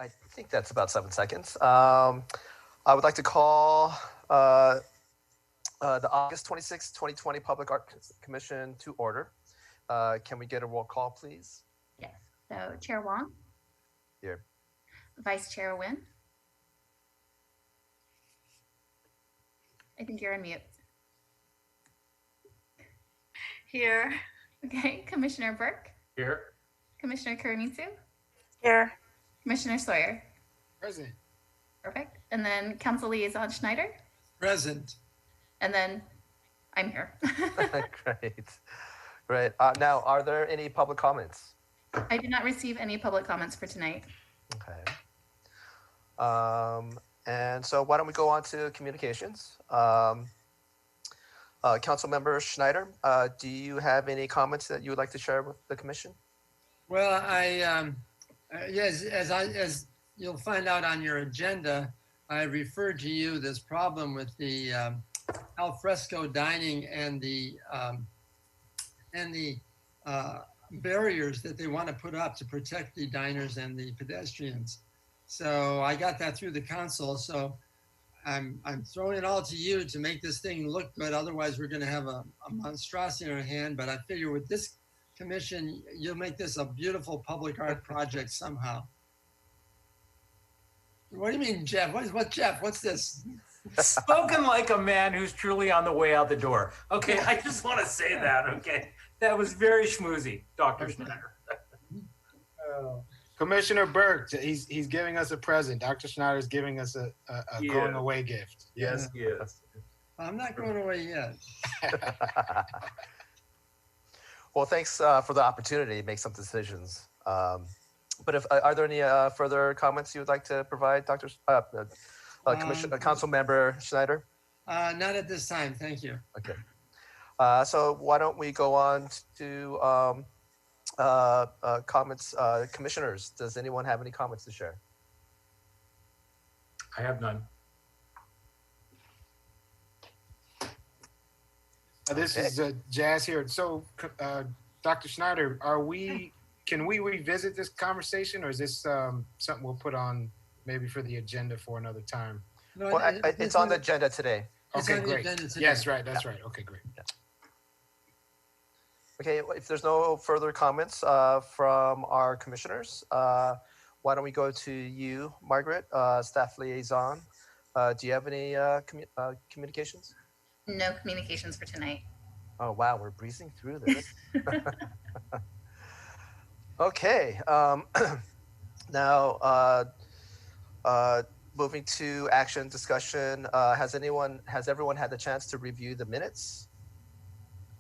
I think that's about 7 seconds. I would like to call the August 26, 2020 Public Art Commission to order. Can we get a roll call, please? Yes. So Chair Wong, Here. Vice Chair Wynn. I think you're on mute. Here. Okay. Commissioner Burke. Here. Commissioner Kurimitsu. Here. Commissioner Sawyer. Present. Perfect. And then Council Liaison Schneider. Present. And then I'm here. Great. Great. Now, are there any public comments? I did not receive any public comments for tonight. Okay. And so why don't we go on to communications? Councilmember Schneider, do you have any comments that you would like to share with the commission? Well, yes, as you'll find out on your agenda, I referred to you this problem with the al fresco dining and the barriers that they want to put up to protect the diners and the pedestrians. So I got that through the council. So I'm throwing it all to you to make this thing look good. Otherwise, we're going to have a monstrosity in our hand. But I figure with this commission, you'll make this a beautiful public art project somehow. What do you mean, Jeff? What Jeff? What's this? Spoken like a man who's truly on the way out the door. Okay, I just want to say that, okay? That was very schmoozy, Dr. Schneider. Commissioner Burke, he's giving us a present. Dr. Schneider's giving us a going away gift. Yes, he is. I'm not going away yet. Well, thanks for the opportunity to make some decisions. But if are there any further comments you would like to provide, Council Member Schneider? Not at this time, thank you. Okay. So why don't we go on to comments, commissioners? Does anyone have any comments to share? I have none. This is Jazz here. So, Dr. Schneider, can we revisit this conversation, or is this something we'll put on maybe for the agenda for another time? No, Well, it's on the agenda today. Okay, great. Yes, right. That's right. Okay, great. Okay, if there's no further comments from our commissioners, why don't we go to you, Margaret, staff liaison. Do you have any communications? No communications for tonight. Oh, wow, we're breezing through this. Okay, now moving to action discussion. Has everyone had the chance to review the minutes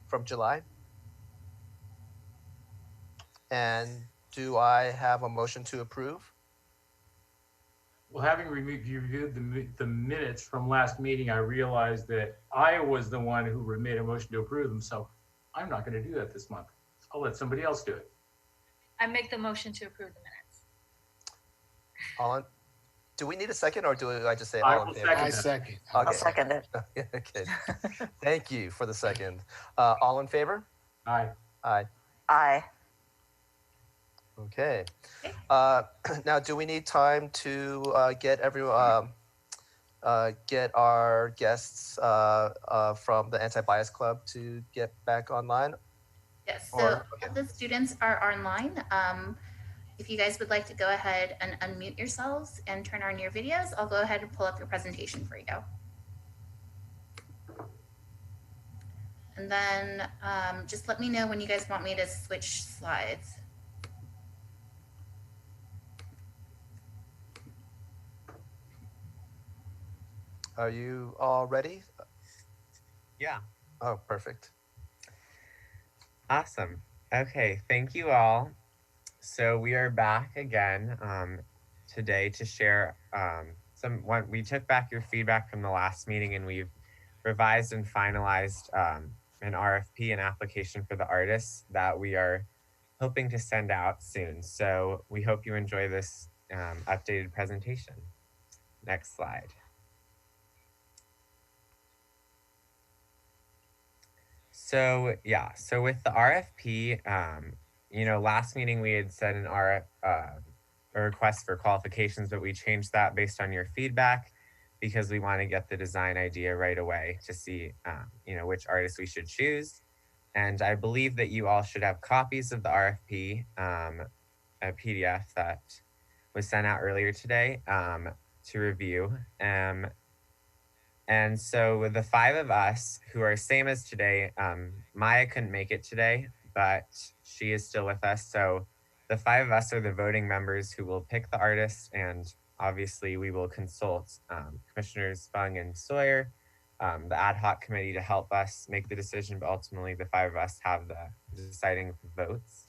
from July? And do I have a motion to approve? Well, having reviewed the minutes from last meeting, I realized that I was the one who made a motion to approve them. So I'm not going to do that this month. I'll let somebody else do it. I make the motion to approve the minutes. Do we need a second, or do I just say I all in will favor? second. I second. Okay. I'll second it. Okay. Thank you for the second. All in favor? Aye. Aye. Aye. Okay. Now, do we need time to get our guests from the Anti-Bias Club to get back online? Yes. So Okay. all the students are online. If you guys would like to go ahead and unmute yourselves and turn on your videos, I'll go ahead and pull up your presentation for you. And then just let me know when you guys want me to switch slides. Are you all ready? Yeah. Oh, perfect. Awesome. Okay, thank you all. So we are back again today to share we took back your feedback from the last meeting, and we've revised and finalized an RFP, an application for the artists that we are hoping to send out soon. So we hope you enjoy this updated presentation. Next slide. So yeah, so with the RFP, last meeting we had said a request for qualifications, but we changed that based on your feedback because we want to get the design idea right away to see, which artists we should choose. And I believe that you all should have copies of the RFP, a PDF that was sent out earlier today to review. And so the five of us who are same as today, Maya couldn't make it today, but she is still with us. So the five of us are the voting members who will pick the artists, and obviously we will consult Commissioners Fung and Sawyer, the ad hoc committee to help us make the decision, but ultimately the five of us have the deciding votes.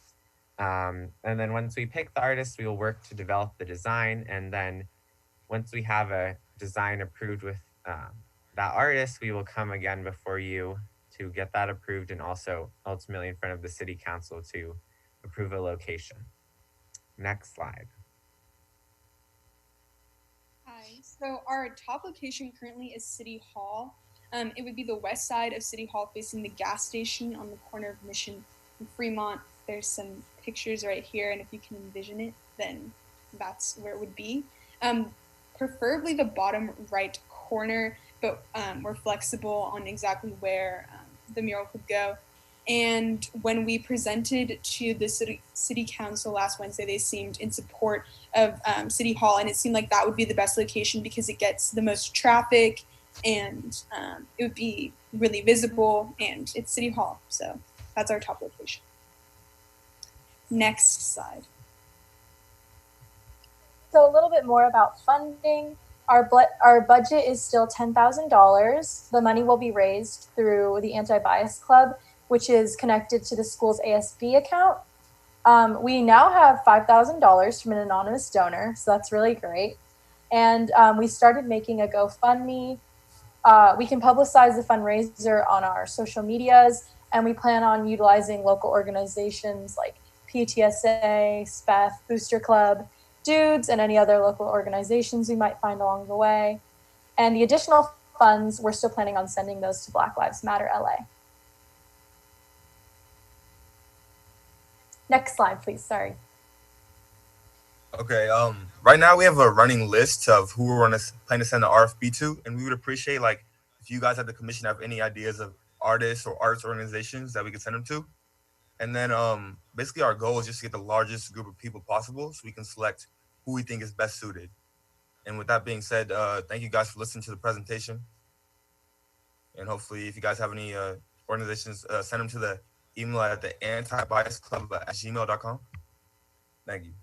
And then once we pick the artist, we will work to develop the design. And then once we have a design approved with that artist, we will come again before you to get that approved, and also ultimately in front of the city council to approve a location. Next slide. Hi, so our top location currently is City Hall. It would be the west side of City Hall facing the gas station on the corner of Mission and Fremont. There's some pictures right here, and if you can envision it, then that's where it would be. Preferably the bottom right corner, but we're flexible on exactly where the mural could go. And when we presented to the city council last Wednesday, they seemed in support of City Hall, and it seemed like that would be the best location because it gets the most traffic, and it would be really visible, and it's City Hall, so that's our top location. Next slide. So a little bit more about funding. Our budget is still $10,000. The money will be raised through the Anti-Bias Club, which is connected to the school's ASB account. We now have $5,000 from an anonymous donor, so that's really great. And we started making a GoFundMe. We can publicize the fundraiser on our social medias, and we plan on utilizing local organizations like PTSA, SPEF, Booster Club, Dudes, and any other local organizations we might find along the way. And the additional funds, we're still planning on sending those to Black Lives Matter LA. Next slide, please, sorry. Okay, right now we have a running list of who we're plan to send the RFP to, and we would appreciate if you guys at the commission have any ideas of artists or arts organizations that we could send them to. And then basically our goal is just to get the largest group of people possible so we can select who we think is best suited. And with that being said, thank you guys for listening to the presentation. And hopefully if you guys have any organizations, send them to the email at the antibiasclub@gmail.com. Thank you.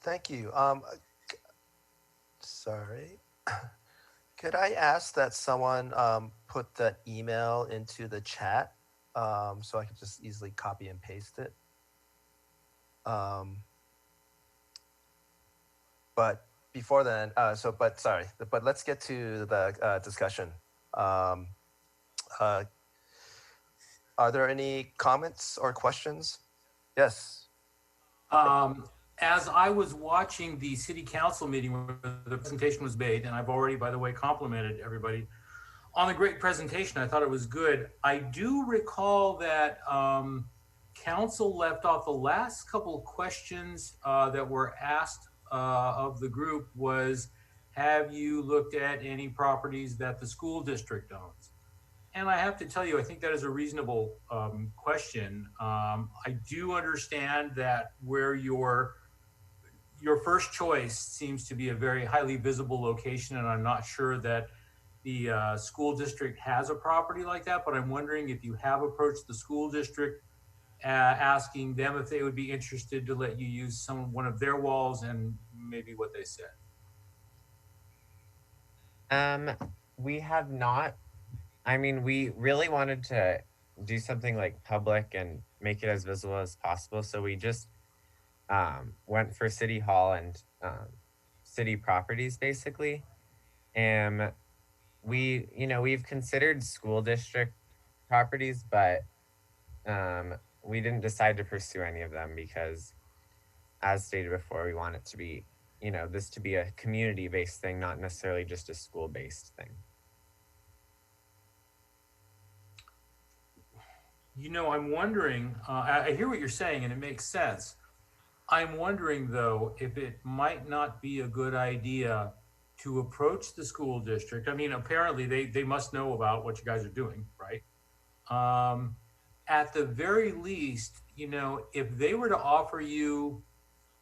Thank you. Sorry. Could I ask that someone put the email into the chat so I can just easily copy and paste it? But before then, but let's get to the discussion. Are there any comments or questions? Yes. As I was watching the city council meeting where the presentation was made, and I've already, by the way, complimented everybody on the great presentation. I thought it was good. I do recall that council left off the last couple of questions that were asked of the group was, have you looked at any properties that the school district owns? And I have to tell you, I think that is a reasonable question. I do understand that where your first choice seems to be a very highly visible location, and I'm not sure that the school district has a property like that, but I'm wondering if you have approached the school district asking them if they would be interested to let you use one of their walls, and maybe what they said. We have not. I mean, we really wanted to do something like public and make it as visible as possible. So we just went for City Hall and city properties, basically. And we've considered school district properties, but we didn't decide to pursue any of them because, as stated before, we want it to be, this to be a community-based thing, not necessarily just a school-based thing. I'm wondering, I hear what you're saying and it makes sense. I'm wondering though, if it might not be a good idea to approach the school district. I mean, apparently they must know about what you guys are doing, right? Um, at the very least, if they were to offer you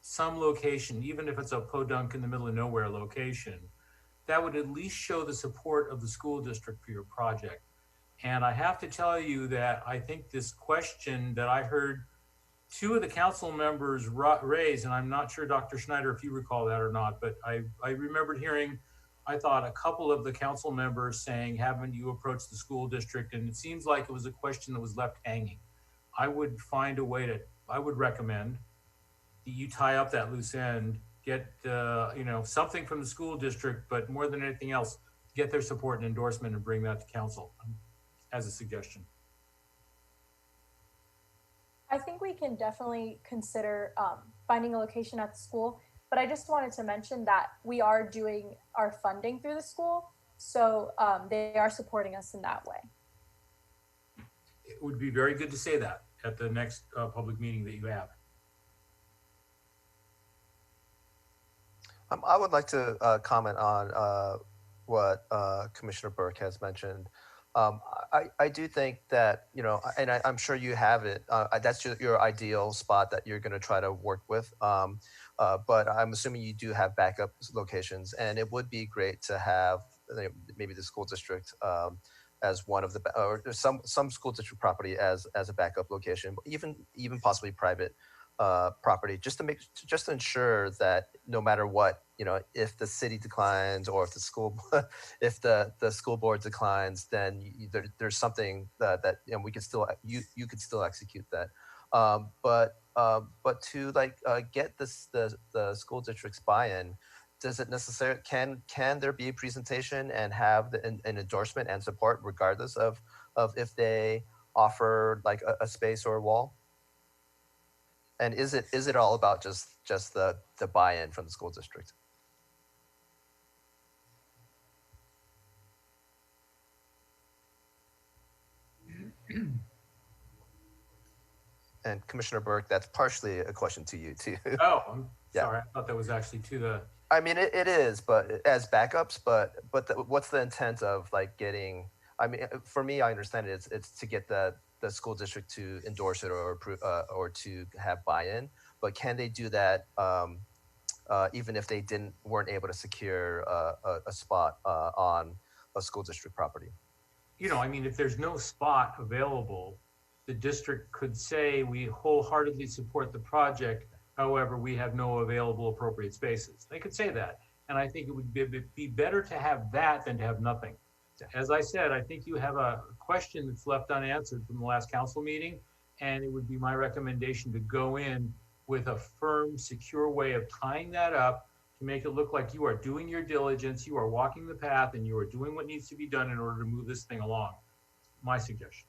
some location, even if it's a podunk in the middle of nowhere location, that would at least show the support of the school district for your project. And I have to tell you that I think this question that I heard two of the council members raise, and I'm not sure, Dr. Schneider, if you recall that or not, but I remembered hearing, I thought, a couple of the council members saying, haven't you approached the school district? And it seems like it was a question that was left hanging. I would find a way I would recommend that you tie up that loose end, get, something from the school district, but more than anything else, get their support and endorsement and bring that to council as a suggestion. I think we can definitely consider finding a location at the school, but I just wanted to mention that we are doing our funding through the school, so they are supporting us in that way. It would be very good to say that at the next public meeting that you have. I would like to comment on what Commissioner Burke has mentioned. I do think that, and I'm sure you have it. That's your ideal spot that you're going to try to work with. But I'm assuming you do have backup locations, and it would be great to have maybe the school district as one of the, or some school district property as a backup location, even possibly private property, just to ensure that no matter what, if the city declines or if the school if the school board declines, then there's something that we can still, you could still execute that. But to get the school district's buy-in, does it necessarily, can there be a presentation and have an endorsement and support regardless of if they offer like a space or a wall? And is it all about just the buy-in from the school district? And Commissioner Burke, that's partially a question to you too. Oh, I'm Yeah. sorry. I thought that was actually to the. I mean, it is, but as backups. But what's the intent of getting? I mean, for me, I understand it's to get the school district to endorse it or approve or to have buy-in. But can they do that even if they weren't able to secure a spot on a school district property? I mean, if there's no spot available, the district could say, we wholeheartedly support the project. However, we have no available appropriate spaces. They could say that. And I think it would be better to have that than to have nothing. As I said, I think you have a question that's left unanswered from the last council meeting. And it would be my recommendation to go in with a firm, secure way of tying that up to make it look like you are doing your diligence, you are walking the path, and you are doing what needs to be done in order to move this thing along. My suggestion.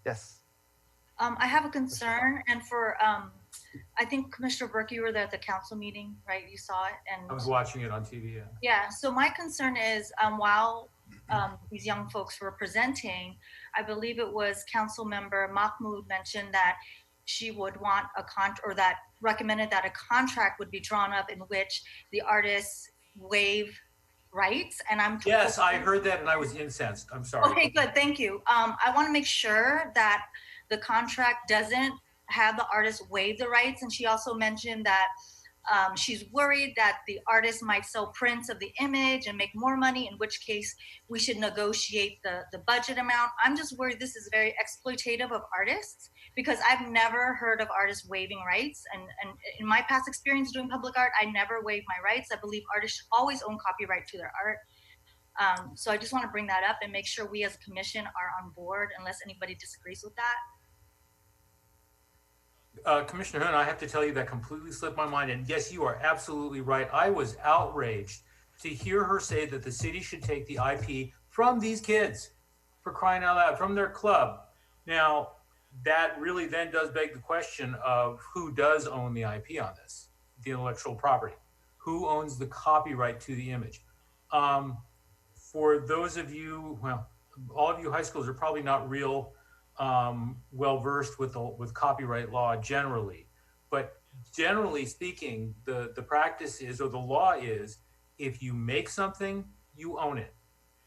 Yes. I have a concern, and for I think Commissioner Burke, you were there at the council meeting, right? You saw it, and I was watching it on TV. Yeah. Yeah. So my concern is, while these young folks were presenting, I believe it was Council Member Mahmoud mentioned that she would want or that recommended that a contract would be drawn up in which the artists waive rights. And Yes, I heard that and I was incensed. I'm sorry. Okay, good. Thank you. I want to make sure that the contract doesn't have the artist waive the rights. And she also mentioned that she's worried that the artist might sell prints of the image and make more money, in which case we should negotiate the budget amount. I'm just worried this is very exploitative of artists, because I've never heard of artists waiving rights. And in my past experience doing public art, I never waived my rights. I believe artists should always own copyright to their art. So I just want to bring that up and make sure we as a commission are on board, unless anybody disagrees with that. Commissioner Hoon, I have to tell you that completely slipped my mind. And yes, you are absolutely right. I was outraged to hear her say that the city should take the IP from these kids, for crying out loud, from their club. Now, that really then does beg the question of who does own the IP on this, the intellectual property? Who owns the copyright to the image? For those of you, well, all of you high schools are probably not real well versed with copyright law generally, but generally speaking, the practice is, or the law is, if you make something, you own it,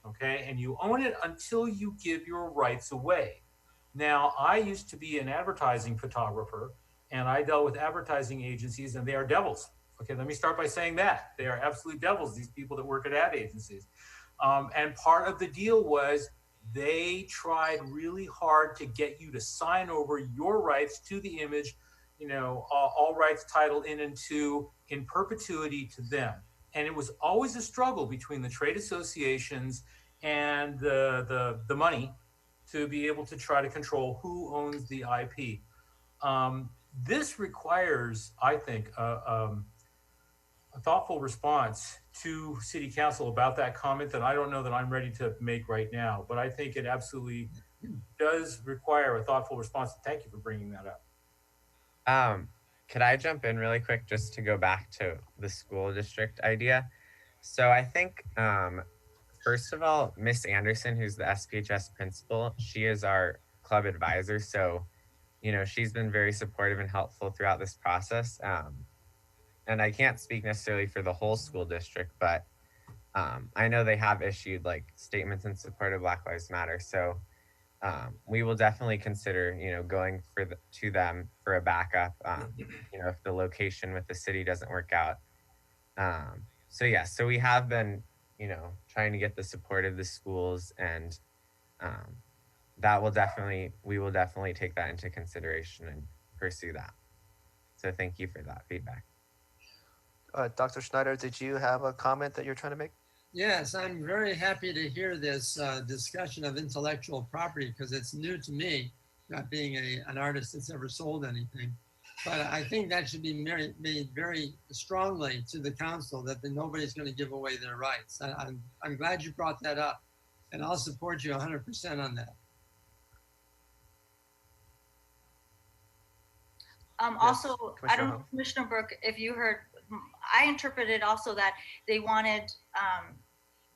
okay, and you own it until you give your rights away. Now, I used to be an advertising photographer, and I dealt with advertising agencies, and they are devils. Okay, let me start by saying that they are absolute devils. These people that work at ad agencies. And part of the deal was they tried really hard to get you to sign over your rights to the image, all rights, title, in and to, in perpetuity to them. And it was always a struggle between the trade associations and the money to be able to try to control who owns the IP. This requires, I think, a thoughtful response to City Council about that comment that I don't know that I'm ready to make right now, but I think it absolutely does require a thoughtful response. Thank you for bringing that up. Could I jump in really quick just to go back to the school district idea? So I think, first of all, Miss Anderson, who's the SPHS principal, she is our club advisor. So, she's been very supportive and helpful throughout this process. And I can't speak necessarily for the whole school district, but I know they have issued like statements in support of Black Lives Matter. So we will definitely consider, going to them for a backup, if the location with the city doesn't work out. So we have been, trying to get the support of the schools, and we will definitely take that into consideration and pursue that. So thank you for that feedback. Dr. Schneider, did you have a comment that you're trying to make? Yes, I'm very happy to hear this discussion of intellectual property because it's new to me, not being an artist that's ever sold anything. But I think that should be made very strongly to the council that nobody's going to give away their rights. I'm glad you brought that up, and I'll support you 100% on that. Also, I don't know, Commissioner Burke, if you heard, I interpreted also that they wanted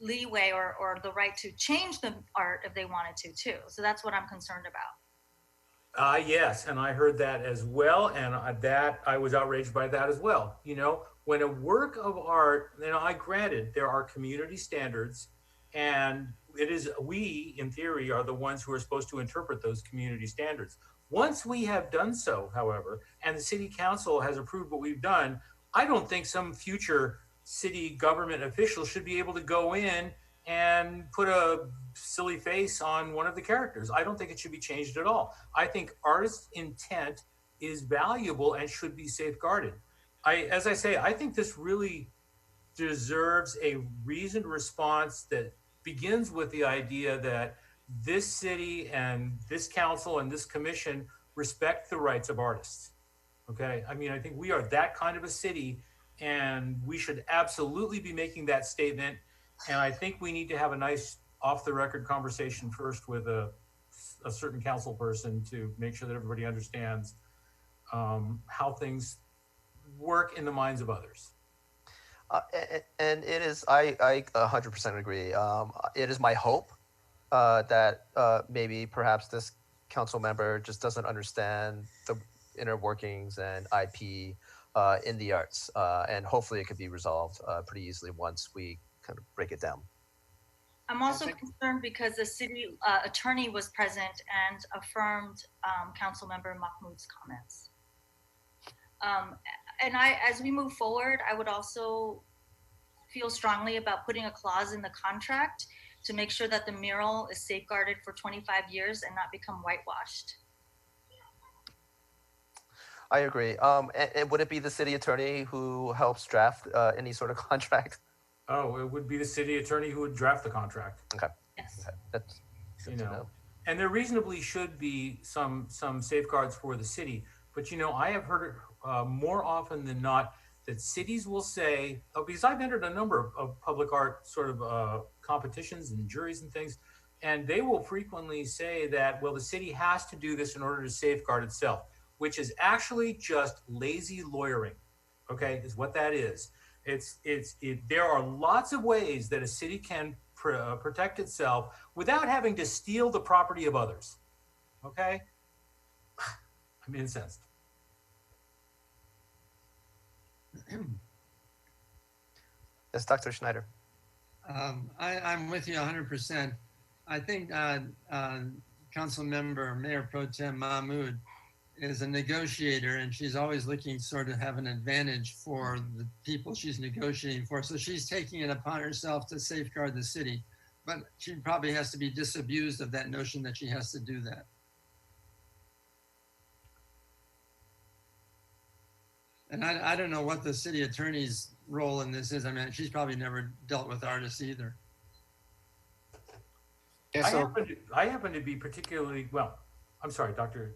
leeway or the right to change the art if they wanted to too. So that's what I'm concerned about. Yes, and I heard that as well, and I was outraged by that as well. When a work of art, I granted there are community standards, and we, in theory, are the ones who are supposed to interpret those community standards. Once we have done so, however, and the city council has approved what we've done, I don't think some future city government official should be able to go in and put a silly face on one of the characters. I don't think it should be changed at all. I think artist's intent is valuable and should be safeguarded. As I say, I think this really deserves a reasoned response that begins with the idea that this city and this council and this commission respect the rights of artists. Okay, I think we are that kind of a city, and we should absolutely be making that statement. And I think we need to have a nice off-the-record conversation first with a certain council person to make sure that everybody understands how things work in the minds of others. And it is, I 100% agree. It is my hope that maybe perhaps this council member just doesn't understand the inner workings and IP in the arts, and hopefully it could be resolved pretty easily once we kind of break it down. I'm also concerned because the city attorney was present and affirmed council member Mahmoud's comments. And as we move forward, I would also feel strongly about putting a clause in the contract to make sure that the mural is safeguarded for 25 years and not become whitewashed. I agree. And would it be the city attorney who helps draft any sort of contract? Oh, it would be the city attorney who would draft the contract. Okay. Yes. Okay. That's good to know. And there reasonably should be some safeguards for the city. But I have heard more often than not that cities will say, because I've entered a number of public art sort of competitions and juries and things, and they will frequently say that, well, the city has to do this in order to safeguard itself, which is actually just lazy lawyering, okay, is what that is. There are lots of ways that a city can protect itself without having to steal the property of others. Okay, I'm incensed. Yes, Dr. Schneider. I'm with you 100%. I think Council Member Mayor Pro Tem Mahmood is a negotiator, and she's always looking sort of have an advantage for the people she's negotiating for. So she's taking it upon herself to safeguard the city, but she probably has to be disabused of that notion that she has to do that. And I don't know what the city attorney's role in this is. I mean, she's probably never dealt with artists either. Yeah, so I happen to be particularly, well, I'm sorry, Dr.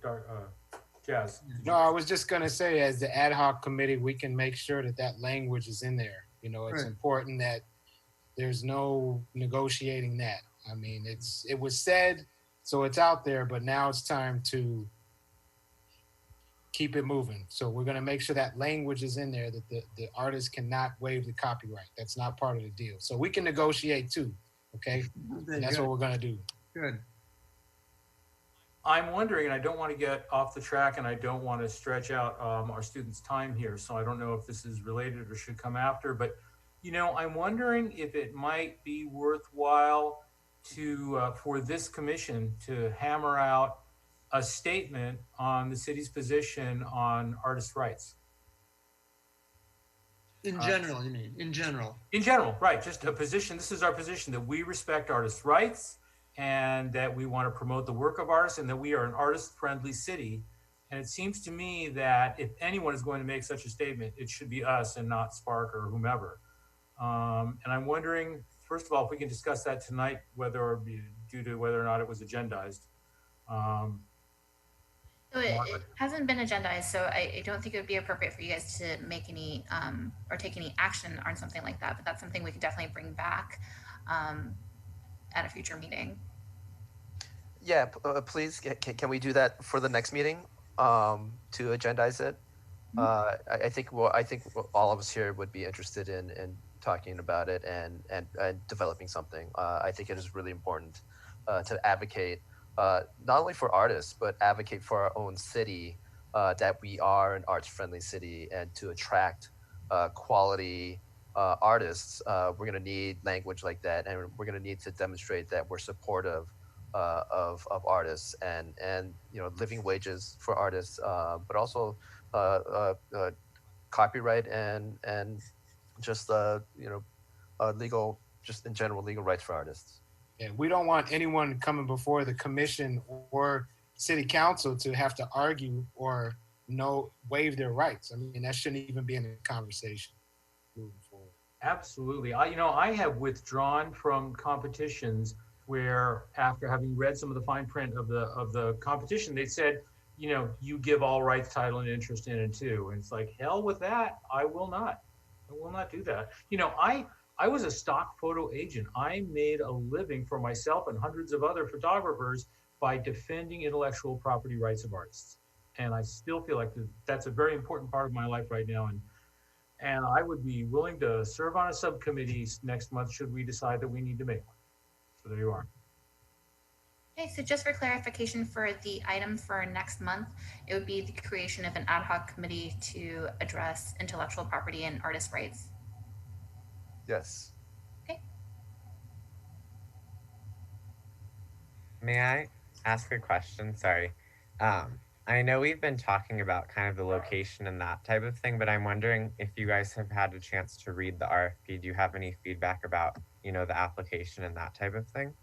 Jazz. no, I was just gonna say, as the ad hoc committee, we can make sure that that language is in there. You know, it's Right. important that there's no negotiating that. I mean, it was said, so it's out there, but now it's time to keep it moving. So we're gonna make sure that language is in there, that the artist cannot waive the copyright. That's not part of the deal. So we can negotiate too, okay? And that's what we're gonna do. Good. I'm wondering, and I don't want to get off the track, and I don't want to stretch out our students' time here, so I don't know if this is related or should come after, but you know, I'm wondering if it might be worthwhile to for this commission to hammer out a statement on the city's position on artist rights. In general, you mean? In general? In general, right. Just a position. This is our position, that we respect artists' rights and that we want to promote the work of artists and that we are an artist-friendly city. And it seems to me that if anyone is going to make such a statement, it should be us and not Spark or whomever. And I'm wondering, first of all, if we can discuss that tonight, whether it be due to whether or not it was agendized. So it hasn't been agendized, so I don't think it would be appropriate for you guys to make any or take any action on something like that. But that's something we could definitely bring back at a future meeting. Yeah, please, can we do that for the next meeting to agendize it? I think all of us here would be interested in talking about it and developing something. I think it is really important to advocate not only for artists, but advocate for our own city, that we are an arts-friendly city, and to attract quality artists. We're going to need language like that, and we're going to need to demonstrate that we're supportive of artists and you know, living wages for artists, but also copyright and just you know, legal, just in general, legal rights for artists. Yeah, we don't want anyone coming before the commission or city council to have to argue or waive their rights. I mean, that shouldn't even be in the conversation moving forward. Absolutely. I have withdrawn from competitions where, after having read some of the fine print of the competition, they said, you know, you give all rights, title, and interest in it too. And it's like, hell with that. I will not do that. You know, I was a stock photo agent. I made a living for myself and hundreds of other photographers by defending intellectual property rights of artists. And I still feel like that's a very important part of my life right now. And I would be willing to serve on a subcommittee next month should we decide that we need to make one. So there you are. Okay, so just for clarification for the item for next month, it would be the creation of an ad hoc committee to address intellectual property and artist rights. Yes. Okay. May I ask a question? Sorry. I know we've been talking about kind of the location and that type of thing, but I'm wondering if you guys have had a chance to read the RFP. Do you have any feedback about, you know, the application and that type of thing?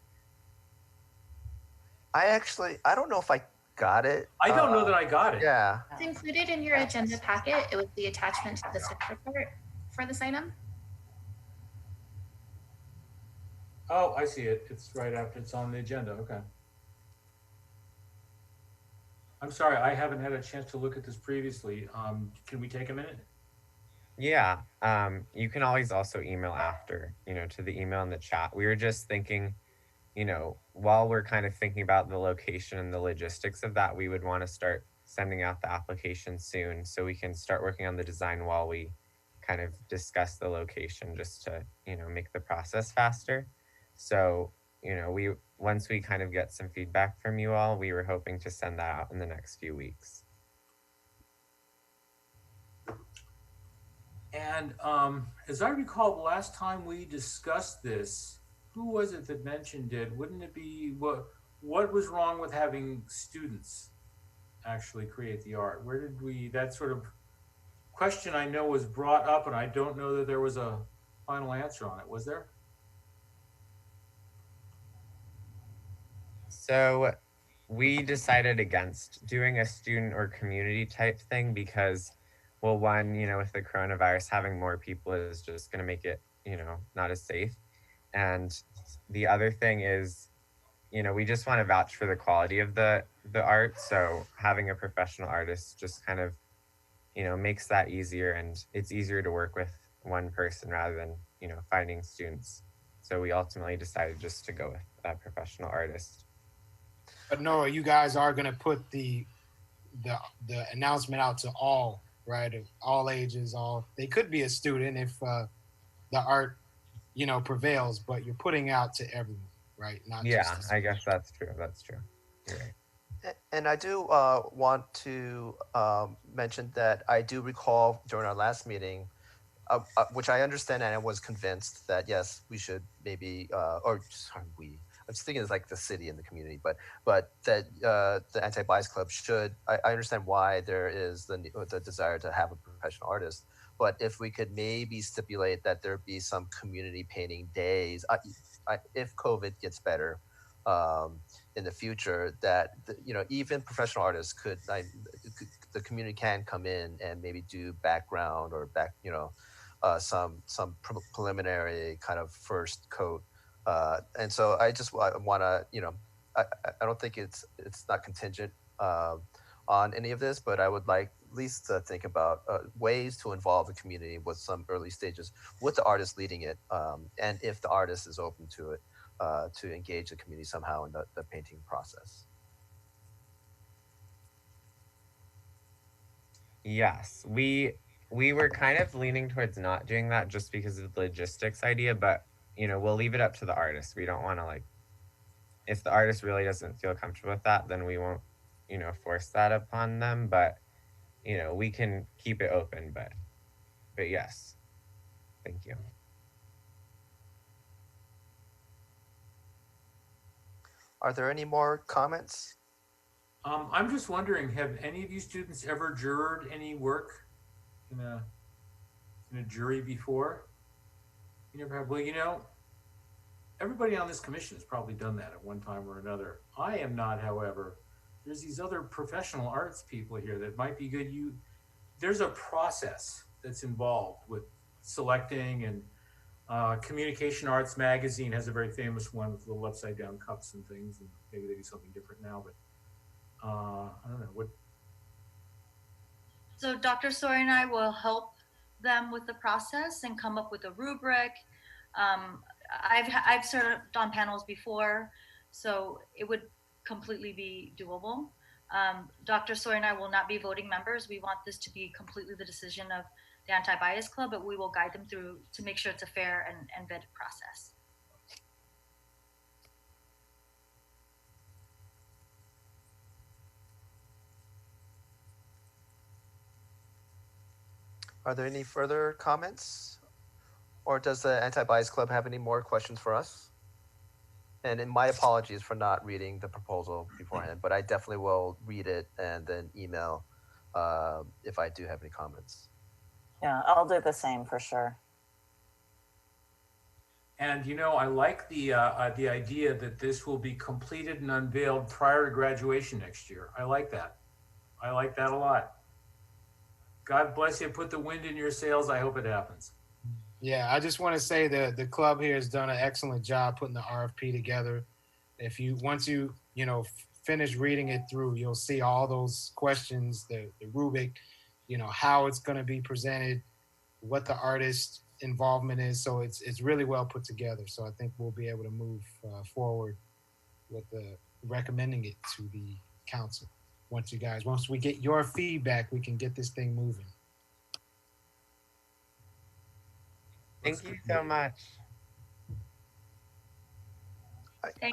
I don't know if I got it. I don't know that I got it. Yeah. It's included in your agenda packet. It was the attachment to the staff report for this item. Oh, I see it. It's right after it's on the agenda. Okay. I'm sorry, I haven't had a chance to look at this previously. Can we take a minute? Yeah. You can always also email after, you know, to the email in the chat. We were just thinking, you know, while we're kind of thinking about the location and the logistics of that, we would want to start sending out the application soon so we can start working on the design while we kind of discuss the location just to, you know, make the process faster. So, you know, once we kind of get some feedback from you all, we were hoping to send that out in the next few weeks. And as I recall, the last time we discussed this, who was it that mentioned it? Wouldn't it be what was wrong with having students actually create the art? Where did we, that sort of question I know was brought up, and I don't know that there was a final answer on it. Was there? So we decided against doing a student or community type thing because, well, one, you know, with the coronavirus, having more people is just going to make it, you know, not as safe. And the other thing is, you know, we just want to vouch for the quality of the art. So having a professional artist just kind of, you know, makes that easier, and it's easier to work with one person rather than, you know, finding students. So we ultimately decided just to go with that professional artist. But no, you guys are gonna put the announcement out to all, right? All ages, all, they could be a student if the art, you know, prevails, but you're putting out to everyone, right? Not Yeah, just I guess that's true. That's true. You're right. And I do want to mention that I do recall during our last meeting, which I understand and I was convinced that yes, we should maybe, or sorry, I'm just thinking it's like the city and the community, but that the Anti-Bias Club should. I understand why there is the desire to have a professional artist, but if we could maybe stipulate that there be some community painting days, if COVID gets better. In the future, that you know, even professional artists could, the community can come in and maybe do background or you know, some preliminary kind of first coat, and so I just want to, you know, I don't think it's not contingent on any of this, but I would like at least to think about ways to involve the community with some early stages with the artist leading it, and if the artist is open to it, to engage the community somehow in the painting process. Yes, we were kind of leaning towards not doing that just because of the logistics idea, but you know, we'll leave it up to the artist. We don't want to, like, if the artist really doesn't feel comfortable with that, then we won't, you know, force that upon them, but you know, we can keep it open, but yes. Thank you. Are there any more comments? I'm just wondering, have any of you students ever jurred any work in a jury before? You never have? Well, you know, everybody on this commission has probably done that at one time or another. I am not, however. There's these other professional arts people here that might be good. There's a process that's involved with selecting, and Communication Arts Magazine has a very famous one with little upside down cups and things, and maybe they do something different now, but I don't know what. So Dr. Sawyer and I will help them with the process and come up with a rubric. I've served on panels before, so it would completely be doable. Dr. Sawyer and I will not be voting members. We want this to be completely the decision of the Anti-Bias Club, but we will guide them through to make sure it's a fair and vetted process. Are there any further comments? Or does the Anti-Bias Club have any more questions for us? And in my apologies for not reading the proposal beforehand, but I definitely will read it and then email if I do have any comments. Yeah, I'll do the same for sure. And you know, I like the idea that this will be completed and unveiled prior to graduation next year. I like that. I like that a lot. God bless you. Put the wind in your sails. I hope it happens. Yeah, I just want to say that the club here has done an excellent job putting the RFP together. If you once you finish reading it through, you'll see all those questions, the rubric, you know, how it's going to be presented, what the artist involvement is. So it's really well put together. So I think we'll be able to move forward with recommending it to the council. Once we get your feedback, we can get this thing moving. Thank you so much.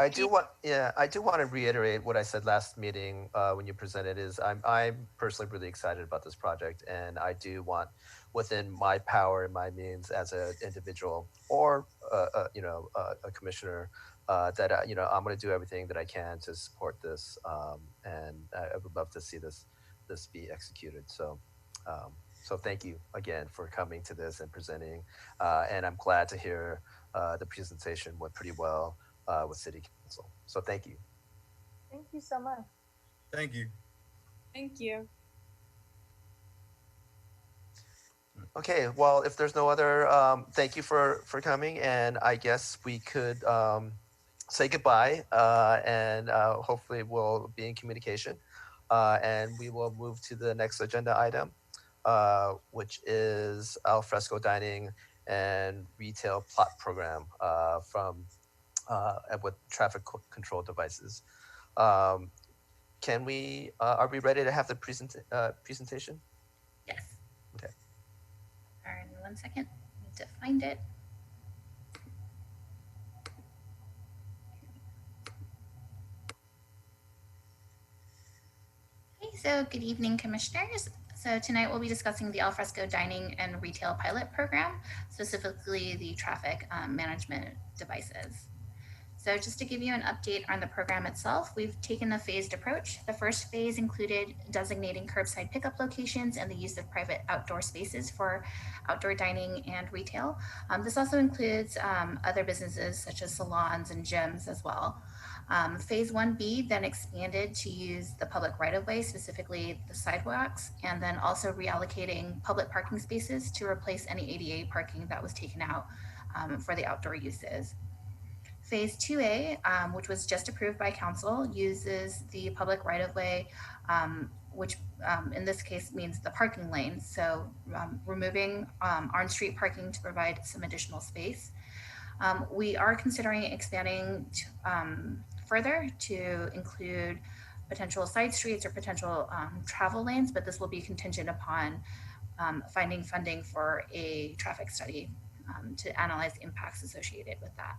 I do want, yeah, I do want to reiterate what I said last meeting when you presented. Is I'm personally really excited about this project, and I do want, within my power and my means as an individual or a commissioner, that I'm going to do everything that I can to support this, and I would love to see this be executed. So thank you again for coming to this and presenting, and I'm glad to hear the presentation went pretty well with City Council. So thank you. Thank you so much. Thank you. Thank you. Okay, well, if there's no other, thank you for coming, and I guess we could say goodbye, and hopefully we'll be in communication, and we will move to the next agenda item, which is alfresco dining and retail plot program from with traffic control devices. Um, can we? Are we ready to have the presentation? Yes. Okay. All right, 1 second. Need to find it. Okay, so good evening, commissioners. So tonight we'll be discussing the alfresco dining and retail pilot program, specifically the traffic management devices. So just to give you an update on the program itself, we've taken a phased approach. The first phase included designating curbside pickup locations and the use of private outdoor spaces for outdoor dining and retail. This also includes other businesses such as salons and gyms as well. Phase 1B then expanded to use the public right-of-way, specifically the sidewalks, and then also reallocating public parking spaces to replace any ADA parking that was taken out for the outdoor uses. Phase 2A, which was just approved by council, uses the public right-of-way, which in this case means the parking lanes. So removing on-street parking to provide some additional space. We are considering expanding further to include potential side streets or potential travel lanes, but this will be contingent upon finding funding for a traffic study to analyze impacts associated with that.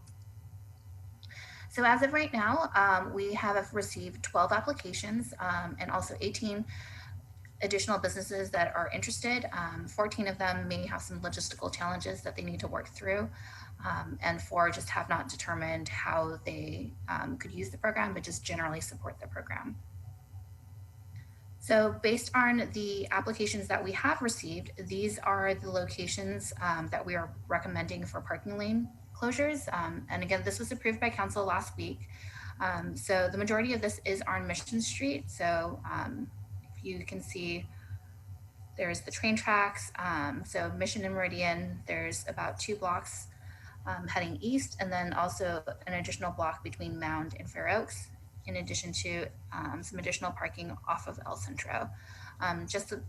So as of right now, we have received 12 applications and also 18 additional businesses that are interested. 14 of them may have some logistical challenges that they need to work through, and 4 just have not determined how they could use the program, but just generally support the program. So based on the applications that we have received, these are the locations that we are recommending for parking lane closures. And again, this was approved by council last week. So the majority of this is on Mission Street. So if you can see, there's the train tracks. So Mission and Meridian, there's about 2 blocks heading east, and then also an additional block between Mound and Fair Oaks, in addition to some additional parking off of El Centro. Just to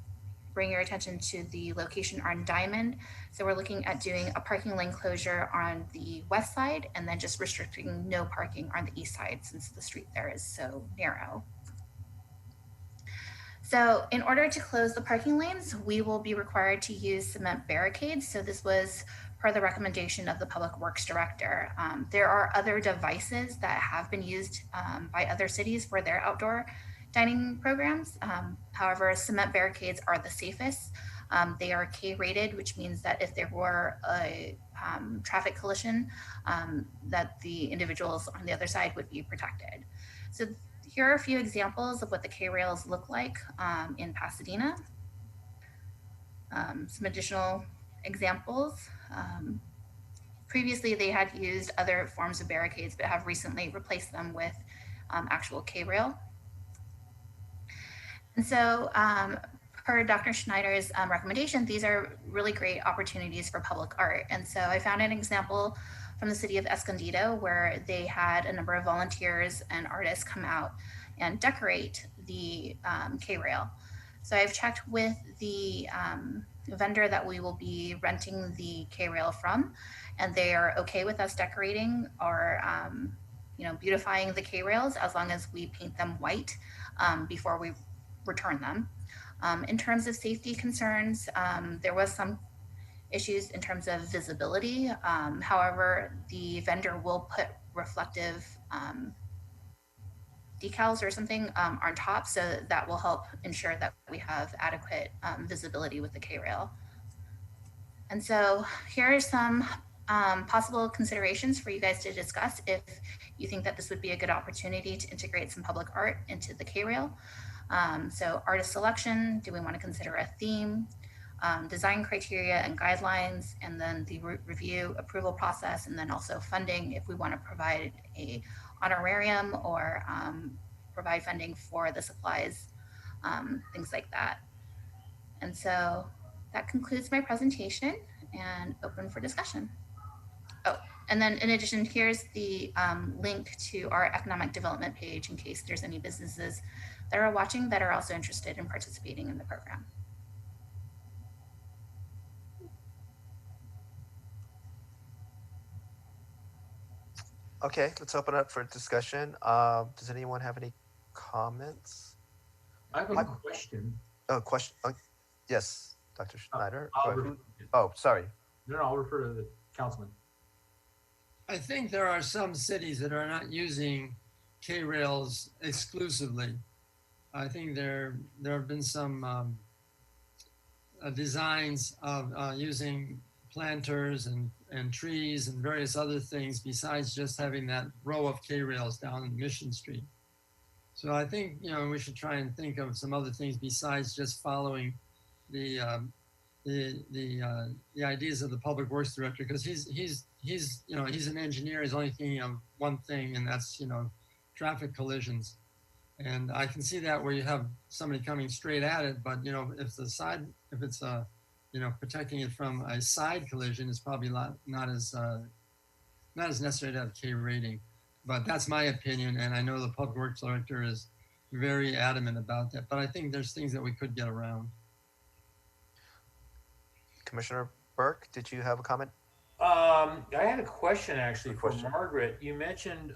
bring your attention to the location on Diamond. So we're looking at doing a parking lane closure on the west side and then just restricting no parking on the east side since the street there is so narrow. So in order to close the parking lanes, we will be required to use cement barricades. So this was per the recommendation of the Public Works Director. There are other devices that have been used by other cities for their outdoor dining programs. However, cement barricades are the safest. They are K-rated, which means that if there were a traffic collision, that the individuals on the other side would be protected. So here are a few examples of what the K-rails look like in Pasadena. Some additional examples. Previously, they had used other forms of barricades, but have recently replaced them with actual K-rail. And so per Dr. Schneider's recommendation, these are really great opportunities for public art. And so I found an example from the city of Escondido where they had a number of volunteers and artists come out and decorate the K-rail. So I've checked with the vendor that we will be renting the K-rail from, and they are okay with us decorating or beautifying the K-rails as long as we paint them white before we return them. In terms of safety concerns, there was some issues in terms of visibility. However, the vendor will put reflective decals or something on top, so that will help ensure that we have adequate visibility with the K-rail. And so here are some possible considerations for you guys to discuss if you think that this would be a good opportunity to integrate some public art into the K-rail. So artist selection, do we want to consider a theme, design criteria and guidelines, and then the review approval process, and then also funding if we want to provide a honorarium or provide funding for the supplies, things like that. And so that concludes my presentation and open for discussion. Oh, and then in addition, here's the link to our economic development page in case there's any businesses that are watching that are also interested in participating in the program. Okay, let's open up for discussion. Does anyone have any comments? I have a question. Oh, question. Yes, Dr. Schneider. Oh, sorry. No, I'll refer to the councilman. I think there are some cities that are not using K-rails exclusively. I think there have been some designs of using planters and trees and various other things besides just having that row of K-rails down Mission Street. So I think, you know, we should try and think of some other things besides just following the ideas of the public works director, because he's you know, he's an engineer. He's only thinking of one thing, and that's, you know, traffic collisions. And I can see that where you have somebody coming straight at it, but you know, if it's you know, protecting it from a side collision, is probably not as necessary to have K rating. But that's my opinion, and I know the public works director is very adamant about that. But I think there's things that we could get around. Commissioner Burke, did you have a comment? I had a question actually for Margaret. You mentioned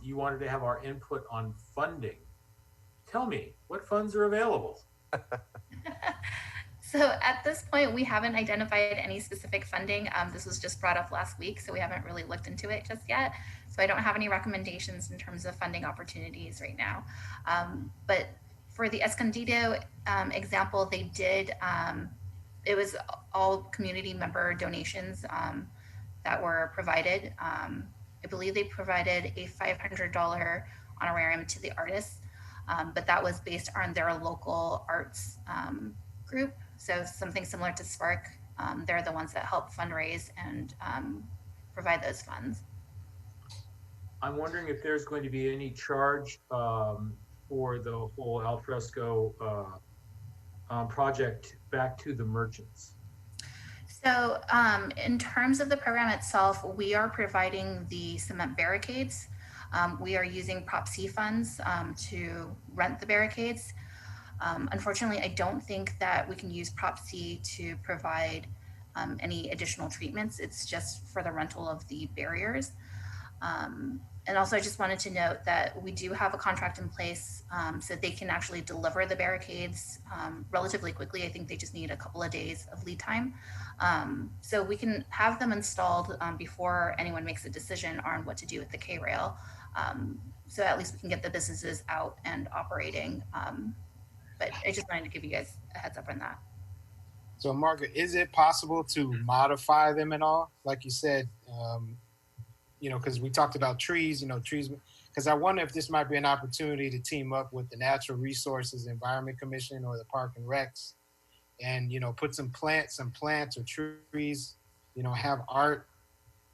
you wanted to have our input on funding. Tell me, what funds are available? So at this point, we haven't identified any specific funding. This was just brought up last week, so we haven't really looked into it just yet. So I don't have any recommendations in terms of funding opportunities right now. But for the Escondido example, they did, it was all community member donations that were provided. I believe they provided a $500 honorarium to the artists, but that was based on their local arts group. So something similar to Spark. They're the ones that help fundraise and provide those funds. I'm wondering if there's going to be any charge for the whole alfresco project back to the merchants. So in terms of the program itself, we are providing the cement barricades. We are using Prop C funds to rent the barricades. Unfortunately, I don't think that we can use Prop C to provide any additional treatments. It's just for the rental of the barriers. And also, I just wanted to note that we do have a contract in place so they can actually deliver the barricades relatively quickly. I think they just need a couple of days of lead time. So we can have them installed before anyone makes a decision on what to do with the K-rail. So at least we can get the businesses out and operating. But I just wanted to give you guys a heads up on that. So Margaret, is it possible to modify them at all? Like you said, you know, because we talked about trees, you know, trees, because I wonder if this might be an opportunity to team up with the Natural Resources Environment Commission or the Park and Recs and, you know, put some plants or trees, you know, have art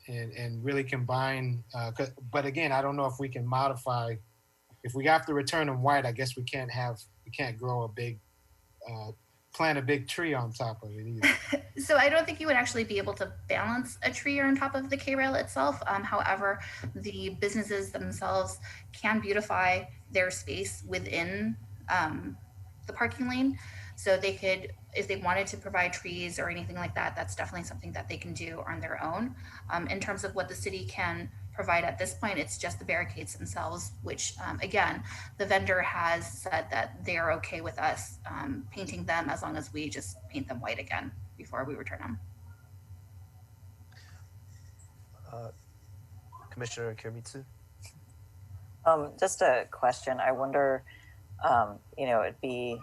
and really combine. But again, I don't know if we can modify. If we have to return them white, I guess we can't grow a big, plant a big tree on top of it either. So I don't think you would actually be able to balance a tree on top of the K-rail itself. However, the businesses themselves can beautify their space within the parking lane. So they could, if they wanted to provide trees or anything like that, that's definitely something that they can do on their own. In terms of what the city can provide at this point, it's just the barricades themselves, which again, the vendor has said that they are okay with us painting them as long as we just paint them white again before we return them. Commissioner Kirimitsu. Just a question. I wonder, it'd be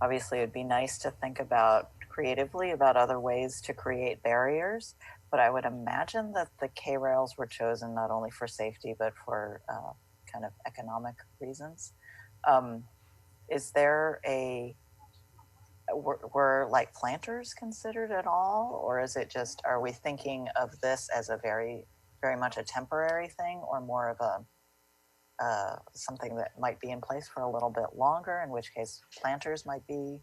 nice to think about creatively about other ways to create barriers, but I would imagine that the K rails were chosen not only for safety but for kind of economic reasons. Is there were like planters considered at all, or is it just, are we thinking of this as a very, very much a temporary thing, or more of a something that might be in place for a little bit longer, in which case planters might be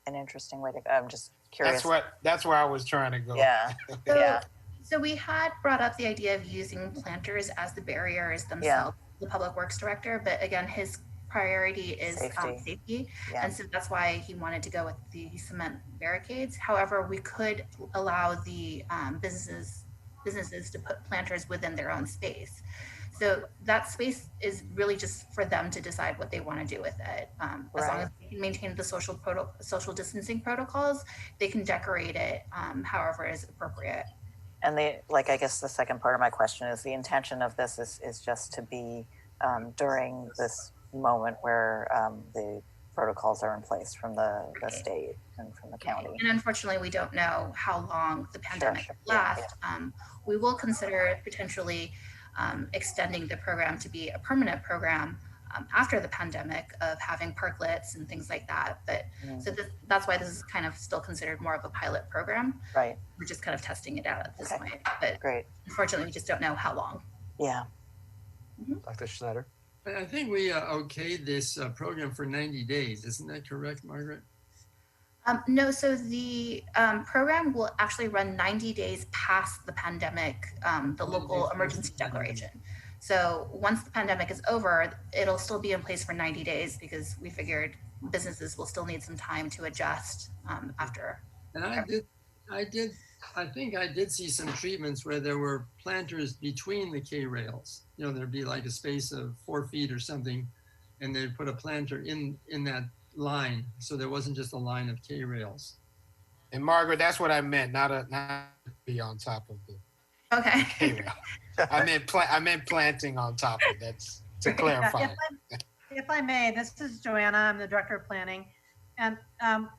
an interesting way to go? I'm just curious. That's where I was trying to go. Yeah. So, Yeah. so we had brought up the idea of using planters as the barriers themselves, the public works director, but again, his priority is safety. Yeah. And so that's why he wanted to go with the cement barricades. However, we could allow the businesses to put planters within their own space. So that space is really just for them to decide what they want to do with it. As long as they can maintain the social distancing protocols, they can decorate it however is appropriate. And I guess the second part of my question is, the intention of this is just to be during this moment where the protocols are in place from the state and from the county. And unfortunately, we don't know how long the pandemic will last. We will consider potentially extending the program to be a permanent program after the pandemic, of having parklets and things like that. But so that's why this is kind of still considered more of a pilot program. Right. We're just kind of testing it out at this point. But great. Unfortunately, we just don't know how long. Yeah. Dr. Schneider. I think we okayed this program for 90 days. Isn't that correct, Margaret? No, so the program will actually run 90 days past the pandemic, the local emergency declaration. So once the pandemic is over, it'll still be in place for 90 days because we figured businesses will still need some time to adjust after. And I think I did see some treatments where there were planters between the K rails. There'd be like a space of 4 feet or something, and they'd put a planter in that line, so there wasn't just a line of K rails. And Margaret, that's what I meant, not be on top of the K rail. I meant planting on top of it. That's to clarify. If I may, this is Joanna. I'm the director of planning, and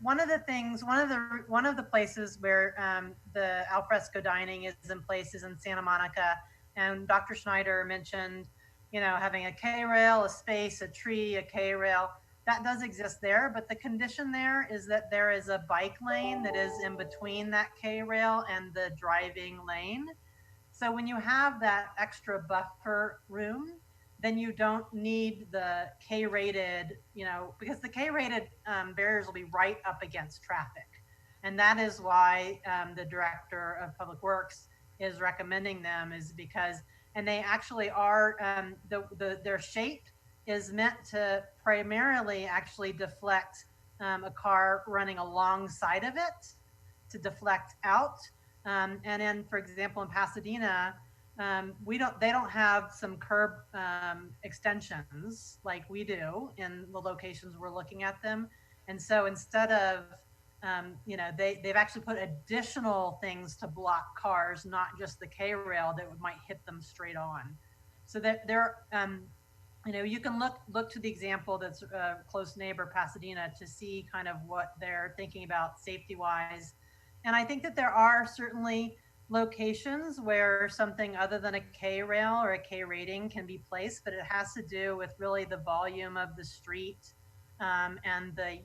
one of the places where the alfresco dining is in place is in Santa Monica, and Dr. Schneider mentioned, having a K rail, a space, a tree, a K rail. That does exist there, but the condition there is that there is a bike lane that is in between that K rail and the driving lane. So when you have that extra buffer room, then you don't need the K-rated, because the K-rated barriers will be right up against traffic. And that is why the director of public works is recommending them, is because, and they actually are, their shape is meant to primarily actually deflect a car running alongside of it, to deflect out. And then, for example, in Pasadena, they don't have some curb extensions like we do in the locations we're looking at them. And so instead of, they've actually put additional things to block cars, not just the K rail that might hit them straight on. So that they're, you can look to the example that's a close neighbor, Pasadena, to see kind of what they're thinking about safety wise. And I think that there are certainly locations where something other than a K rail or a K rating can be placed, but it has to do with really the volume of the street and the,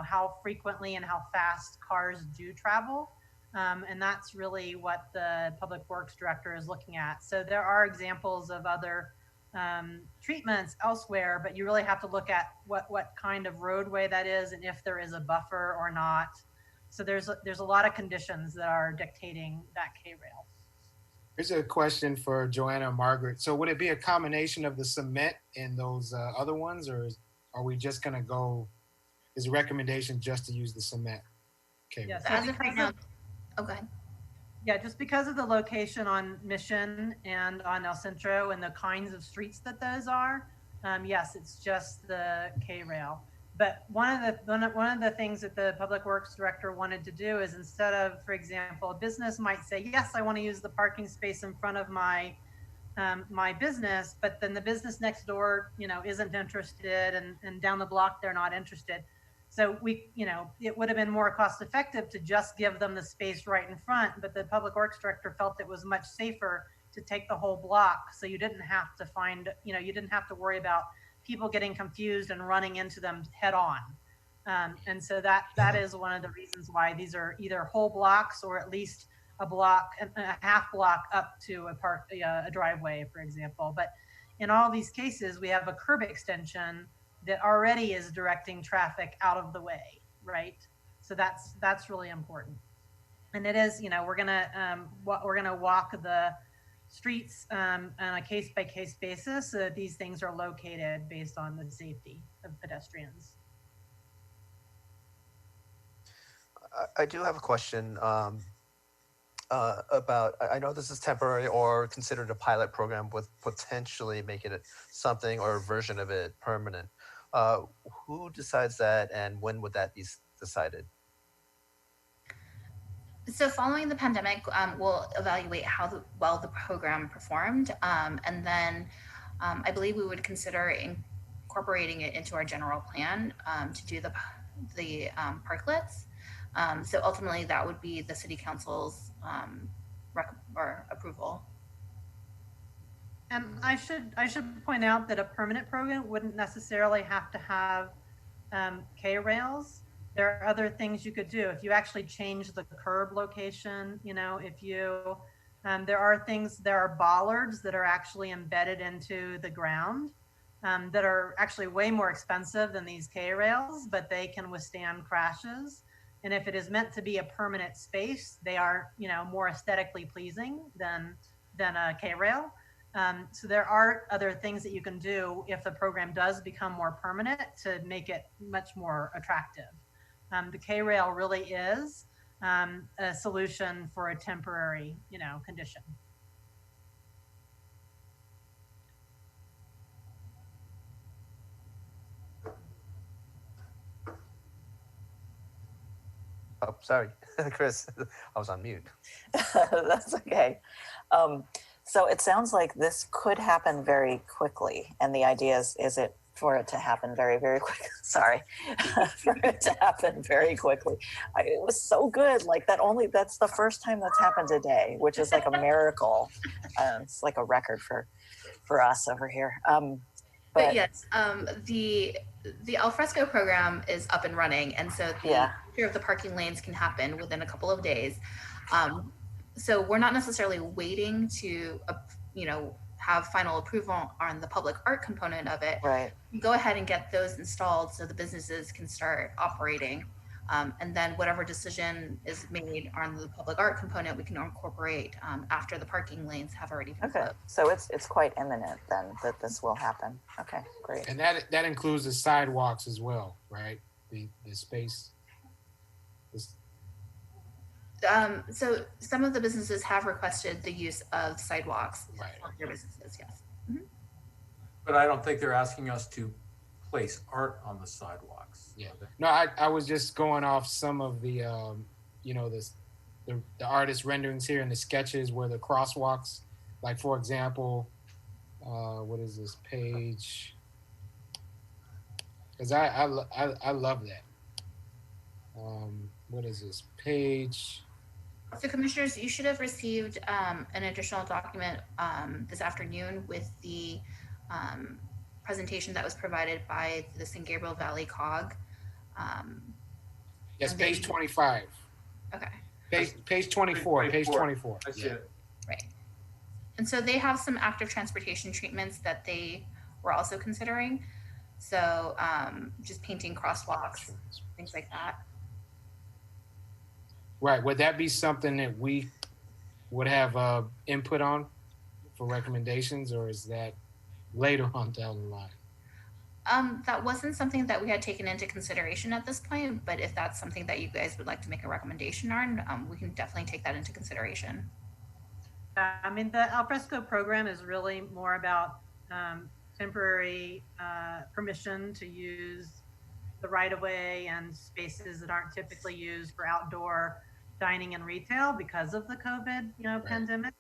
how frequently and how fast cars do travel. And that's really what the public works director is looking at. So there are examples of other treatments elsewhere, but you really have to look at what kind of roadway that is and if there is a buffer or not. So there's a lot of conditions that are dictating that K rail. Here's a question for Joanna and Margaret. So would it be a combination of the cement and those other ones, or are we just going to go, is the recommendation just to use the cement? Okay. Yes. As of right now, okay. Yeah, just because of the location on Mission and on El Centro and the kinds of streets that those are, yes, it's just the K rail. But one of the things that the public works director wanted to do is, instead of, for example, a business might say, yes, I want to use the parking space in front of my my business, but then the business next door, isn't interested, and down the block they're not interested. So it would have been more cost effective to just give them the space right in front, but the public works director felt it was much safer to take the whole block, so you didn't have to you didn't have to worry about people getting confused and running into them head on. And so that is one of the reasons why these are either whole blocks or at least a half block up to a driveway, for example. But in all these cases, we have a curb extension that already is directing traffic out of the way, right? So that's really important. And it is, we're gonna walk the streets on a case by case basis so that these things are located based on the safety of pedestrians. I do have a question about, I know this is temporary or considered a pilot program with potentially making it something or a version of it permanent. Who decides that, and when would that be decided? So following the pandemic, we'll evaluate how well the program performed, and then I believe we would consider incorporating it into our general plan to do the parklets. So ultimately, that would be the city council's approval. And I should point out that a permanent program wouldn't necessarily have to have K rails. There are other things you could do if you actually change the curb location. If you there are bollards that are actually embedded into the ground that are actually way more expensive than these K rails, but they can withstand crashes. And if it is meant to be a permanent space, they are more aesthetically pleasing than a K rail. So there are other things that you can do if the program does become more permanent to make it much more attractive. The K rail really is a solution for a temporary, condition. Oh, sorry, Chris, I was on mute. That's okay. So it sounds like this could happen very quickly. And the idea is it for it to happen very, very quickly. Sorry, for it to happen very quickly. It was so good. Like that's the first time that's happened today, which is like a miracle. It's like a record for us over here. But yes, the alfresco program is up and running, and so the clear of the parking lanes can happen within a couple of days. So we're not necessarily waiting to, have final approval on the public art component of it. Right. Go ahead and get those installed so the businesses can start operating. And then whatever decision is made on the public art component, we can incorporate after the parking lanes have already been closed. So it's quite imminent then that this will happen. Okay, great. And that includes the sidewalks as well, right? The space. So some of the businesses have requested the use of sidewalks for their businesses, yes. Mm-hmm. But I don't think they're asking us to place art on the sidewalks. Yeah. No, I was just going off some of the, the artist renderings here and the sketches where the crosswalks, like for example, what is this page? Because I love that. What is this page? So commissioners, you should have received an additional document this afternoon with the presentation that was provided by the San Gabriel Valley COG. Yes, page 25. Okay. Page 24. Page 24. I see it. Right. And so they have some active transportation treatments that they were also considering. So just painting crosswalks, things like that. Right. Would that be something that we would have input on for recommendations, or is that later on down the line? That wasn't something that we had taken into consideration at this point, but if that's something that you guys would like to make a recommendation on, we can definitely take that into consideration. I mean, the alfresco program is really more about temporary permission to use the right of way and spaces that aren't typically used for outdoor dining and retail because of the COVID, pandemic.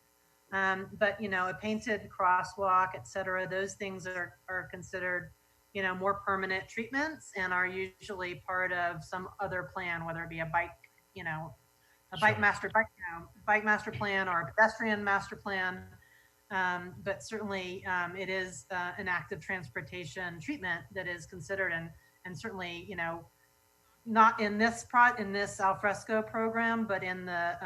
But a painted crosswalk, et cetera, those things are considered, more permanent treatments and are usually part of some other plan, whether it be a bike, bike master plan or a pedestrian master plan. But certainly it is an active transportation treatment that is considered, and certainly, not in this alfresco program, but in the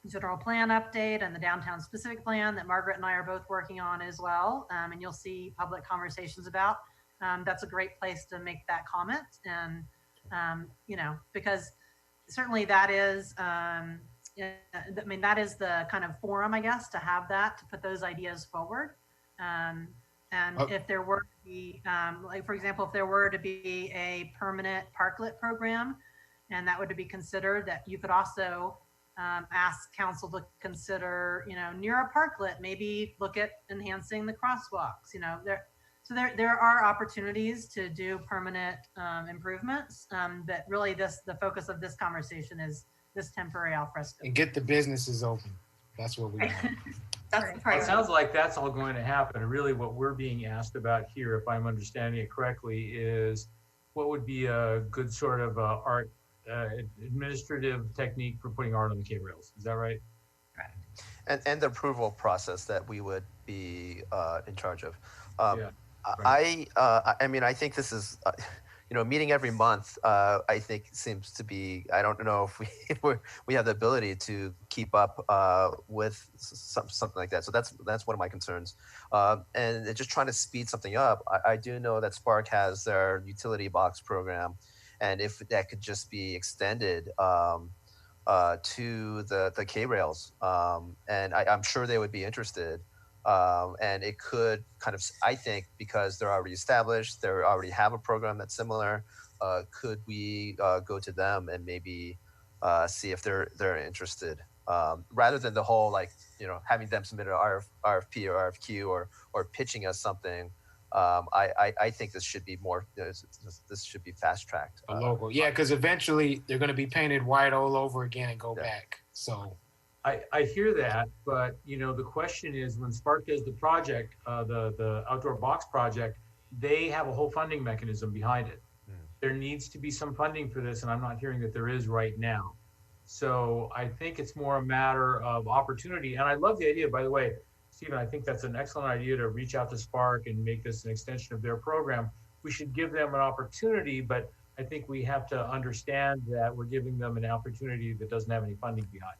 general plan update and the downtown specific plan that Margaret and I are both working on as well. And you'll see public conversations about. That's a great place to make that comment. And, because certainly that is, that is the kind of forum, I guess, to have that, to put those ideas forward. If there were to be, like, for example, if there were to be a permanent parklet program, and that would be considered, that you could also ask council to consider, near a parklet, maybe look at enhancing the crosswalks, there are opportunities to do permanent improvements. But really the focus of this conversation is this temporary alfresco. And get the businesses open. That's what we want. That's the part. It sounds like that's all going to happen. And really what we're being asked about here, if I'm understanding it correctly, is what would be a good sort of art administrative technique for putting art on the K-rails. Is that right? Correct. And the approval process that we would be in charge of. Yeah, right. I think this is, meeting every month. I think seems to be. I don't know if we have the ability to keep up with something like that. So that's one of my concerns. And just trying to speed something up. I do know that Spark has their utility box program, and if that could just be extended to the K rails, and I'm sure they would be interested. And it could kind of, I think, because they're already established, they already have a program that's similar. Could we go to them and maybe see if they're interested, rather than the whole having them submit an RFP or RFQ or pitching us something. I think this should be more. This should be fast tracked. A logo, yeah, because eventually they're going to be painted white all over again and go back. So. I hear that, but the question is, when Spark does the project, the outdoor box project, they have a whole funding mechanism behind it. There needs to be some funding for this, and I'm not hearing that there is right now. So I think it's more a matter of opportunity. And I love the idea, by the way, Stephen, I think that's an excellent idea to reach out to Spark and make this an extension of their program. We should give them an opportunity, but I think we have to understand that we're giving them an opportunity that doesn't have any funding behind it.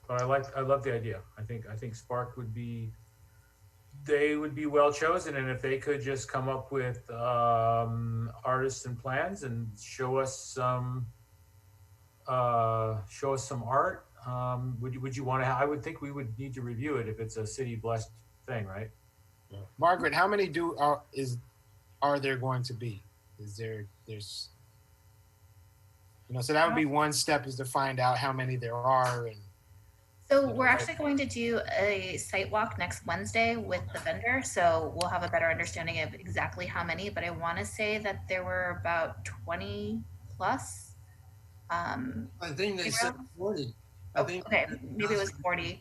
But I love the idea. I think Spark would be well chosen, and if they could just come up with artists and plans and show us some art, would you want to? I would think we would need to review it if it's a city blessed thing, right? Yeah. Margaret, how many are there going to be? There's so that would be one step, is to find out how many there are. And so we're actually going to do a site walk next Wednesday with the vendor. So we'll have a better understanding of exactly how many, but I want to say that there were about 20 plus. I think they said 40. Okay, maybe it was 40.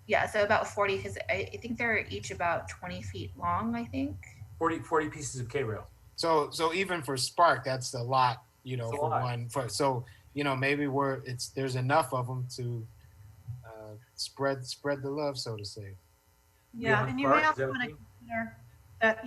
Yeah, so about 40, because I think they're each about 20 feet long, I think. 40 pieces of K-rail. So even for Spark, that's a lot, maybe there's enough of them to spread the love, so to say. Yeah, and you may also want to consider that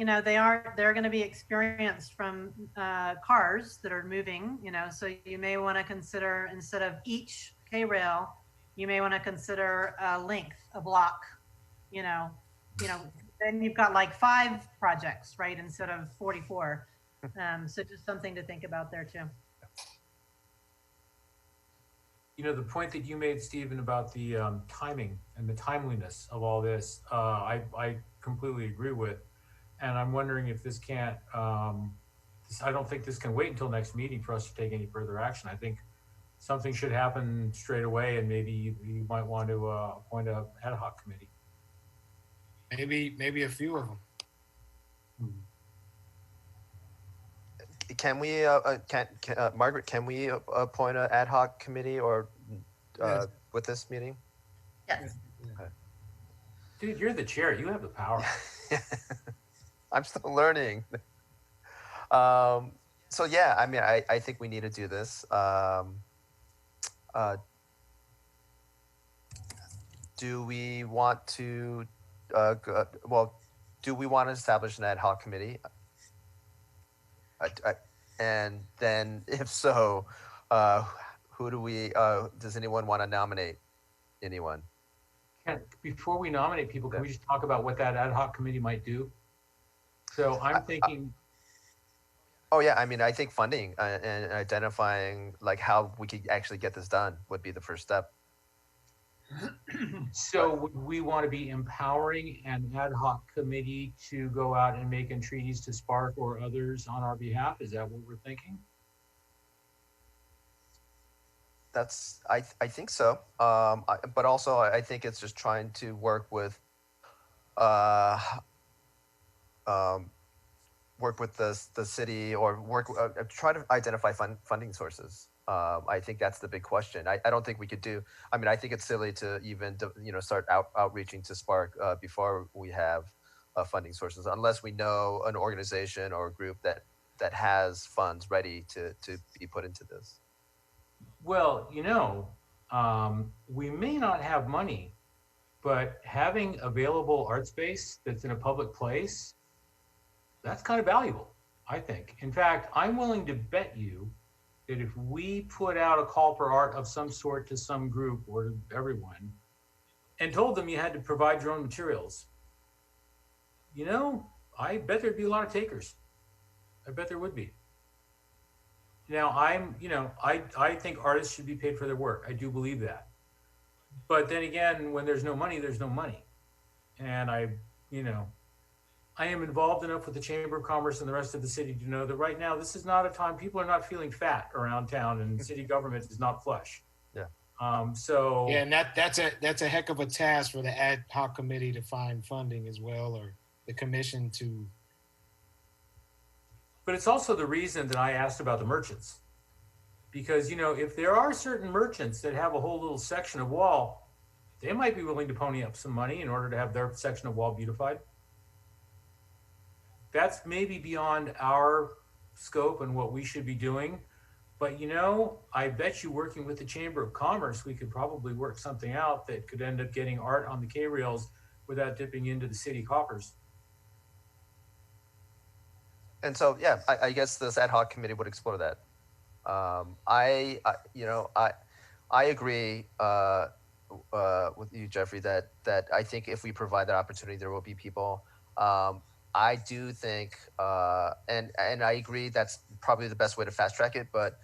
they're going to be experienced from cars that are moving. So you may want to consider, instead of each K-rail, you may want to consider a length, a block. Then you've got like 5 projects, right, instead of 44. So just something to think about there too. The point that you made, Stephen, about the timing and the timeliness of all this, I completely agree with. And I'm wondering if this can't, I don't think this can wait until next meeting for us to take any further action. I think something should happen straight away, and maybe you might want to appoint a ad hoc committee. Maybe a few of them. can we, Margaret, can we appoint an ad hoc committee or Yes. with this meeting? Yes. Dude, you're the chair. You have the power. I'm still learning. So yeah, I mean, I think we need to do this. Do we want to, well, do we want to establish an ad hoc committee? And then, if so, who do we? Does anyone want to nominate anyone? Before we nominate people, can we just talk about what that ad hoc committee might do? So I'm thinking. Oh yeah, I mean, I think funding and identifying like how we could actually get this done would be the first step. So would we want to be empowering an ad hoc committee to go out and make entreaties to Spark or others on our behalf? Is that what we're thinking? That's I think so. But also I think it's just trying to work with work with the city or work try to identify funding sources. I think that's the big question. I don't think we could do. I mean, I think it's silly to even start outreaching to Spark before we have funding sources, unless we know an organization or a group that has funds ready to be put into this. Well, we may not have money, but having available art space that's in a public place, that's kind of valuable, I think. In fact, I'm willing to bet you that if we put out a call for art of some sort to some group or to everyone and told them you had to provide your own materials, I bet there'd be a lot of takers. I bet there would be. Now, I think artists should be paid for their work. I do believe that. But then again, when there's no money, there's no money. And I am involved enough with the Chamber of Commerce and the rest of the city to know that right now, this is not a time, people are not feeling fat around town and city government is not flush. Yeah. Yeah, and that's a heck of a task for the ad hoc committee to find funding as well, or the commission to. But it's also the reason that I asked about the merchants. Because, if there are certain merchants that have a whole little section of wall, they might be willing to pony up some money in order to have their section of wall beautified. That's maybe beyond our scope and what we should be doing. But, I bet you working with the Chamber of Commerce, we could probably work something out that could end up getting art on the K-rails without dipping into the city coffers. And so, yeah, I guess this ad hoc committee would explore that. I agree with you, Jeffrey, that I think if we provide that opportunity, there will be people. I do think, and I agree that's probably the best way to fast track it, but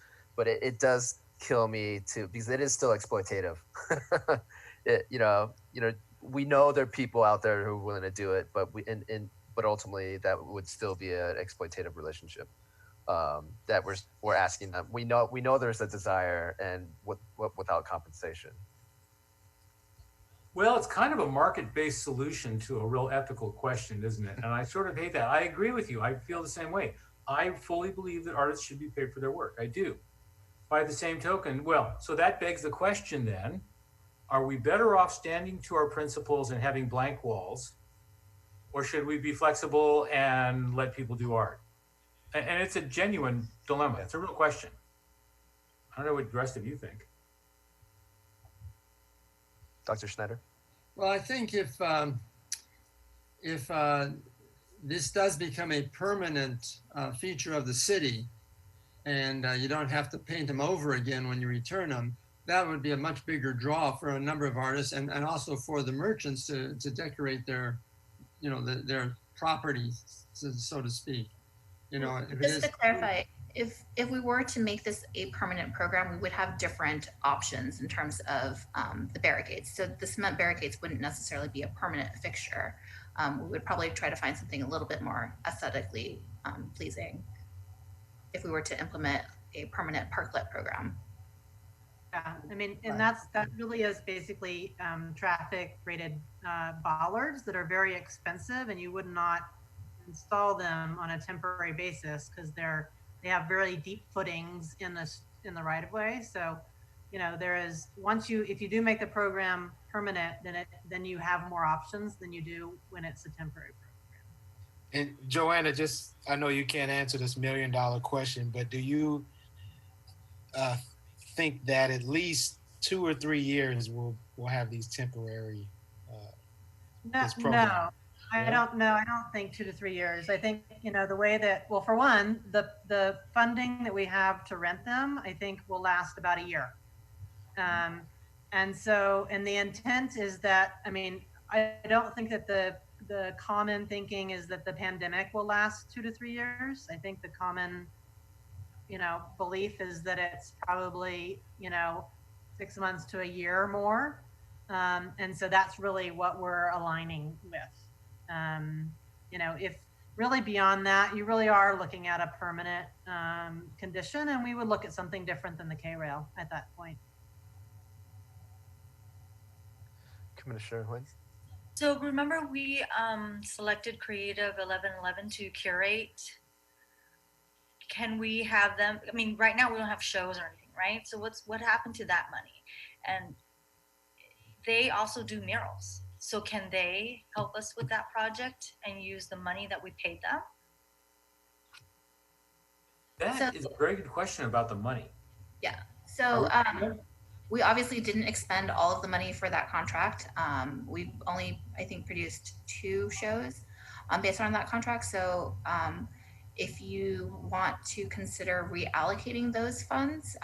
it does kill me too, because it is still exploitative. We know there are people out there who are willing to do it, but but ultimately that would still be an exploitative relationship that we're asking them. We know there's a desire, and without compensation. Well, it's kind of a market-based solution to a real ethical question, isn't it? And I sort of hate that. I agree with you. I feel the same way. I fully believe that artists should be paid for their work. I do. By the same token, so that begs the question then, are we better off standing to our principles and having blank walls, or should we be flexible and let people do art? And it's a genuine dilemma. It's a real question. I don't know what the rest of you think. Dr. Schneider? Well, I think if this does become a permanent feature of the city, and you don't have to paint them over again when you return them, that would be a much bigger draw for a number of artists, and also for the merchants to decorate their, their property, so to speak. Just to clarify, if we were to make this a permanent program, we would have different options in terms of the barricades. So the cement barricades wouldn't necessarily be a permanent fixture. We would probably try to find something a little bit more aesthetically pleasing if we were to implement a permanent parklet program. Yeah, I mean, and that really is basically traffic rated bollards that are very expensive, and you would not install them on a temporary basis because they have very deep footings in the right of way. So, you know, there is, if you do make the program permanent, then you have more options than you do when it's a temporary program. And Joanna, just, I know you can't answer this $1 million question, but do you uh, think that at least 2 or 3 years we'll have these temporary this program? No, I don't know. I don't think 2 to 3 years. I think, you know, the way that, well, for one, the funding that we have to rent them, I think will last about a year. And the intent is that, I mean, I don't think that the common thinking is that the pandemic will last 2 to 3 years. I think the common, you know, belief is that it's probably, you know, 6 months to a year or more. And so that's really what we're aligning with. You know, if really beyond that, you really are looking at a permanent condition, and we would look at something different than the K-rail at that point. Commissioner Huynh? So remember we selected Creative 1111 to curate. Can we have them, I mean, right now we don't have shows or anything, right? So what happened to that money? And they also do murals. So can they help us with that project and use the money that we paid them? That is a very good question about the money. Yeah. So we obviously didn't expend all of the money for that contract. We've only, I think, produced 2 shows based on that contract. So if you want to consider reallocating those funds,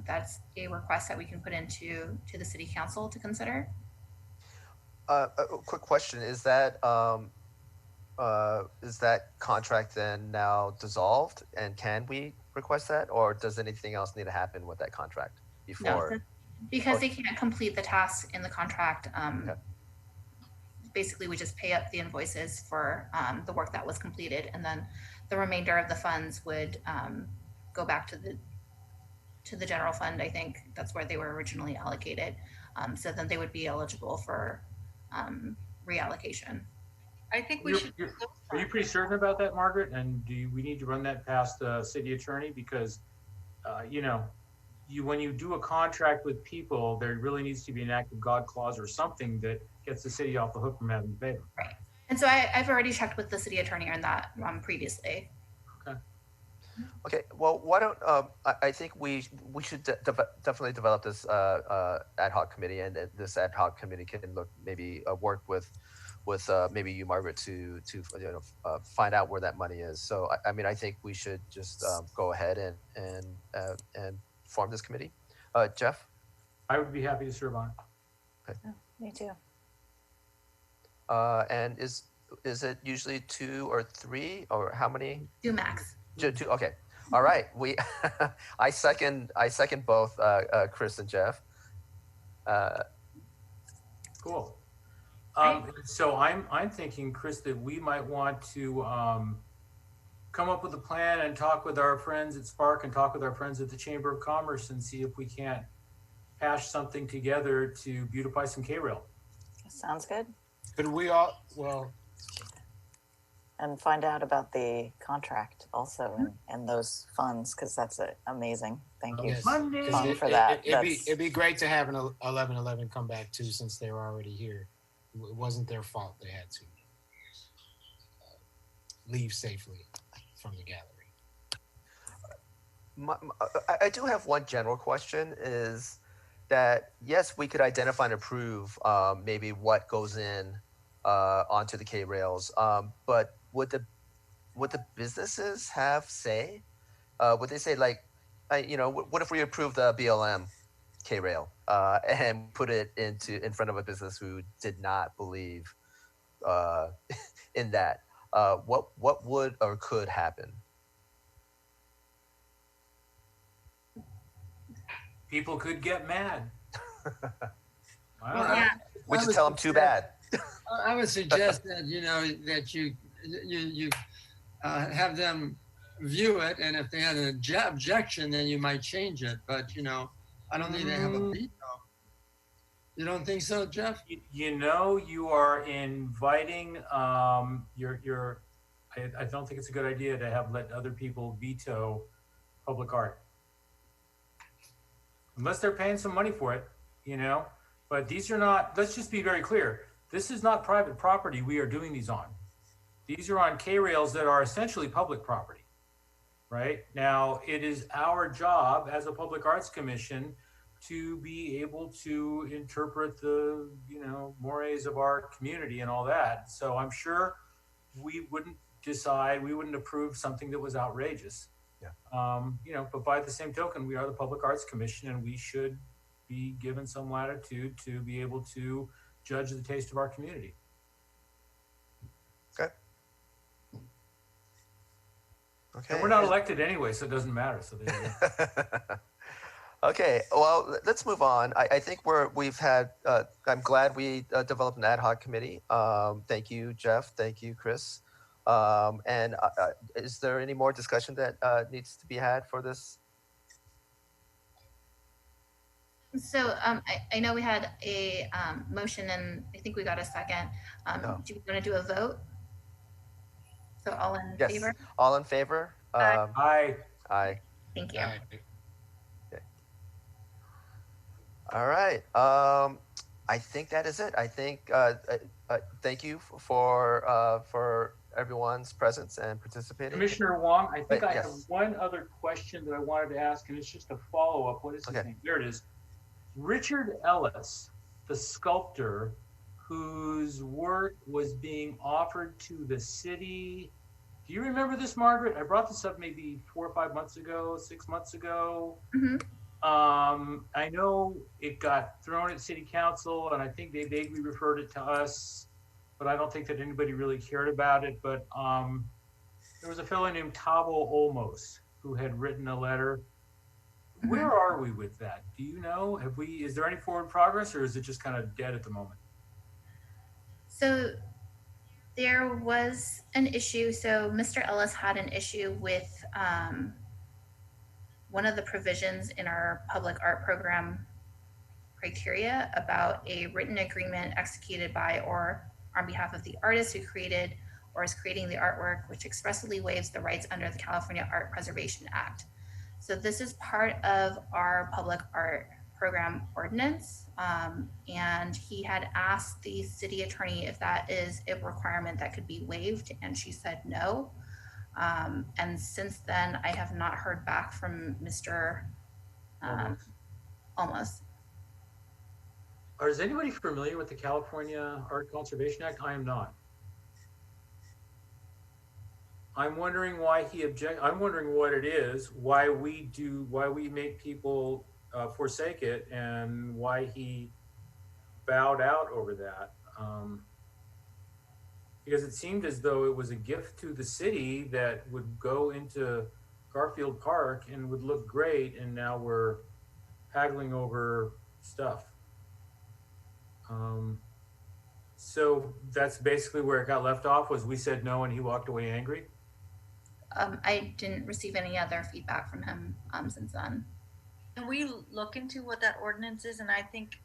that's a request that we can put into the city council to consider. A quick question: is that contract then now dissolved, and can we request that, or does anything else need to happen with that contract before? No, because they can't complete the tasks in the contract. Okay. Basically, we just pay up the invoices for the work that was completed, and then the remainder of the funds would go back to the general fund. I think that's where they were originally allocated. So then they would be eligible for reallocation. I think we should. Are you pretty certain about that, Margaret? And do we need to run that past the city attorney? Because, you know, when you do a contract with people, there really needs to be an act of God clause or something that gets the city off the hook from having to pay them. Right. And so I've already checked with the city attorney on that previously. Okay. Okay. Well, why don't I think we should definitely develop this ad hoc committee, and this ad hoc committee can maybe work with maybe you, Margaret, to find out where that money is. So I mean, I think we should just go ahead and form this committee. Jeff? I would be happy to serve on it. Okay. Oh, me too. And is it usually 2 or 3, or how many? 2 max. 2. Okay. All right. I second both Chris and Jeff. Cool. So I'm thinking, Chris, that we might want to come up with a plan and talk with our friends at Spark and talk with our friends at the Chamber of Commerce and see if we can't hash something together to beautify some K-rail. Sounds good. Could we all, well, and find out about the contract also and those funds, because that's amazing. Thank you yes, for that. It'd be great to have an 1111 come back too, since they were already here. It wasn't their fault; they had to leave safely from the gallery. I do have one general question: is that yes, we could identify and approve maybe what goes in onto the K rails, but would the businesses have say? Would they say like, what if we approve the BLM K rail and put it in front of a business who did not believe in that? What would or could happen? People could get mad. Well, We should tell them too bad. I would suggest that that you have them view it, and if they had an objection, then you might change it. But I don't think they have a veto. You don't think so, Jeff? You are inviting I don't think it's a good idea to let other people veto public art. Unless they're paying some money for it, you know, but these are not, let's just be very clear. This is not private property we are doing these on. These are on K-rails that are essentially public property, right? Now, it is our job as a Public Arts Commission to be able to interpret the, you know, mores of our community and all that. So I'm sure we wouldn't approve something that was outrageous. Yeah. You know, but by the same token, we are the Public Arts Commission and we should be given some latitude to be able to judge the taste of our community. Okay. Okay. And we're not elected anyway, so it doesn't matter. So there you go. Okay, well, let's move on. I think we've had, I'm glad we developed an ad hoc committee. Thank you, Jeff. Thank you, Chris. And is there any more discussion that needs to be had for this? So I know we had a motion and I think we got a second. No. Do you want to do a vote? So all in Yes. favor? All in favor? Aye. Aye. Thank you. All right. I think that is it. I think thank you for everyone's presence and participating. Commissioner Wong, I think I Yes. have one other question that I wanted to ask, and it's just a follow-up. What is his name? There it is. Richard Ellis, the sculptor whose work was being offered to the city. Do you remember this, Margaret? I brought this up maybe 4 or 5 months ago, 6 months ago. Mm-hmm. I know it got thrown at city council and I think they vaguely referred it to us, but I don't think that anybody really cared about it. But there was a fellow named Tavo Olmos who had written a letter. Mm-hmm. Where are we with that? Do you know? Is there any forward progress or is it just kind of dead at the moment? So there was an issue. So Mr. Ellis had an issue with one of the provisions in our public art program criteria about a written agreement executed by or on behalf of the artist who created or is creating the artwork, which expressly waives the rights under the California Art Preservation Act. So this is part of our public art program ordinance. And he had asked the city attorney if that is a requirement that could be waived, and she said no. And since then, I have not heard back from Mr. Olmos. Is anybody familiar with the California Art Conservation Act? I am not. I'm wondering why he I'm wondering what it is, why we make people forsake it, and why he bowed out over that. Because it seemed as though it was a gift to the city that would go into Garfield Park and would look great, and now we're haggling over stuff. So that's basically where it got left off, was we said no and he walked away angry? I didn't receive any other feedback from him since then. Can we look into what that ordinance is? And I think,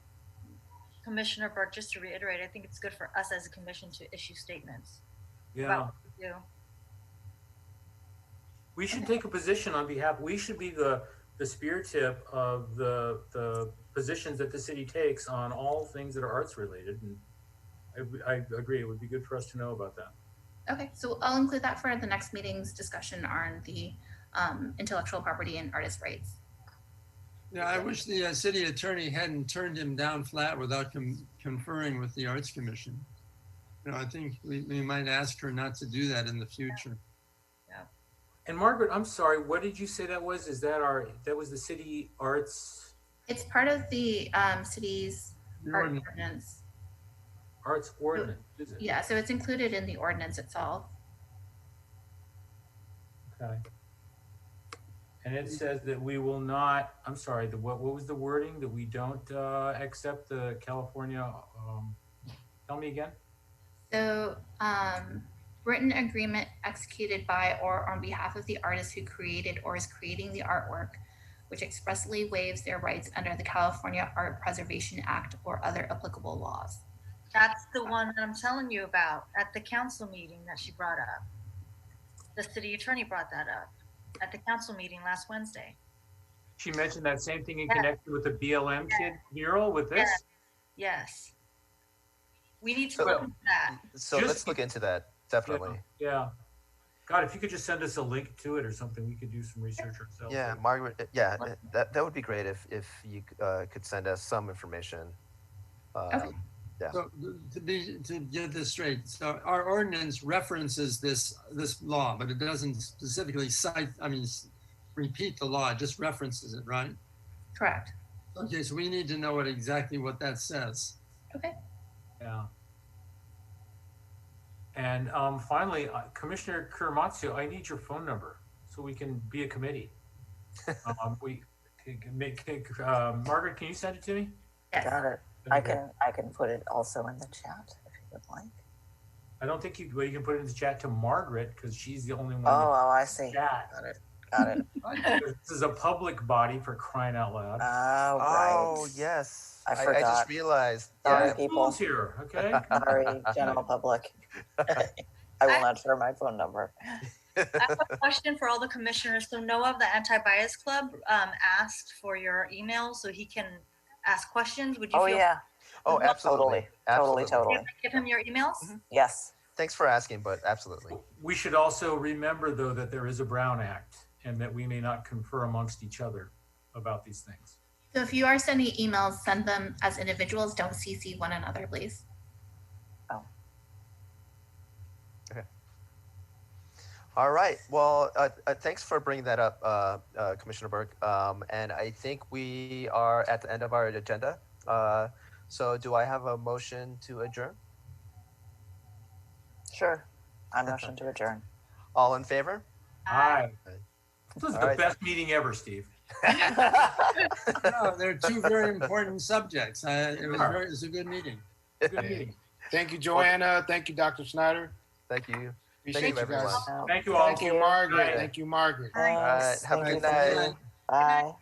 Commissioner Burke, just to reiterate, I think it's good for us as a commission to issue statements. Yeah. About what we do. We should take a position on behalf, we should be the spear tip of the positions that the city takes on all things that are arts related. And I agree, it would be good for us to know about that. Okay, so I'll include that for the next meeting's discussion on the intellectual property and artist rights. Yeah, I wish the city attorney hadn't turned him down flat without conferring with the Arts Commission. You know, I think we might ask her not to do that in the future. Yeah. And Margaret, I'm sorry, what did you say that was? Is that that was the city arts? It's part of the city's art ordinance. Arts ordinance, is it? Yeah, so it's included in the ordinance itself. Okay. And it says that we will not, I'm sorry, what was the wording? That we don't accept the California, tell me again? So written agreement executed by or on behalf of the artist who created or is creating the artwork, which expressly waives their rights under the California Art Preservation Act or other applicable laws. That's the one that I'm telling you about at the council meeting that she brought up. The city attorney brought that up. at the council meeting last Wednesday. She mentioned that same thing in Yeah. connection with the BLM kid mural with this. Yes. We need to So- look into that. So Just- let's look into that, definitely. Yeah. God, if you could just send us a link to it or something, we could do some research ourselves. Yeah, Margaret. Yeah, that would be great if you could send us some information. Okay. Yeah. So to get this straight, so our ordinance references this law, but it doesn't specifically cite, repeat the law, it just references it, right? Correct. Okay, so we need to know exactly what that says. Okay. Yeah. And finally, Commissioner Kuramatsu, I need your phone number so we can be a committee. We can make Margaret, can you send it to me? Yes. Got it. I can put it also in the chat if you would like. I don't think you can put it in the chat to Margaret because she's the only one. Oh, I see. Chat. Got it. This is a public body for crying out loud. Oh, right. Oh yes, I I forgot. just realized. Sorry, Yeah. people. Phone's here, okay? Sorry, general public. I will not share my phone number. I have a question for all the commissioners. So Noah of the Anti-Bias Club asked for your email so he can ask questions. Would you Oh, feel yeah. Oh, absolutely. Totally. give him your emails? Yes. Thanks for asking, but absolutely. We should also remember, though, that there is a Brown Act and that we may not confer amongst each other about these things. So if you are sending emails, send them as individuals. Don't CC one another, please. All right. Well, thanks for bringing that up, Commissioner Burke. And I think we are at the end of our agenda. So do I have a motion to adjourn? Sure. I motion to adjourn. All in favor? Hi. This is All the right. best meeting ever, Steve. No, they're two very important subjects. It was a good meeting. Good meeting. Thank you, Joanna. Thank you, Dr. Snyder. Thank you. Appreciate you, you guys. everyone. Thank you all. Thank you, Margaret. Bye. Thank you, Margaret. All right. Have a good night. Bye.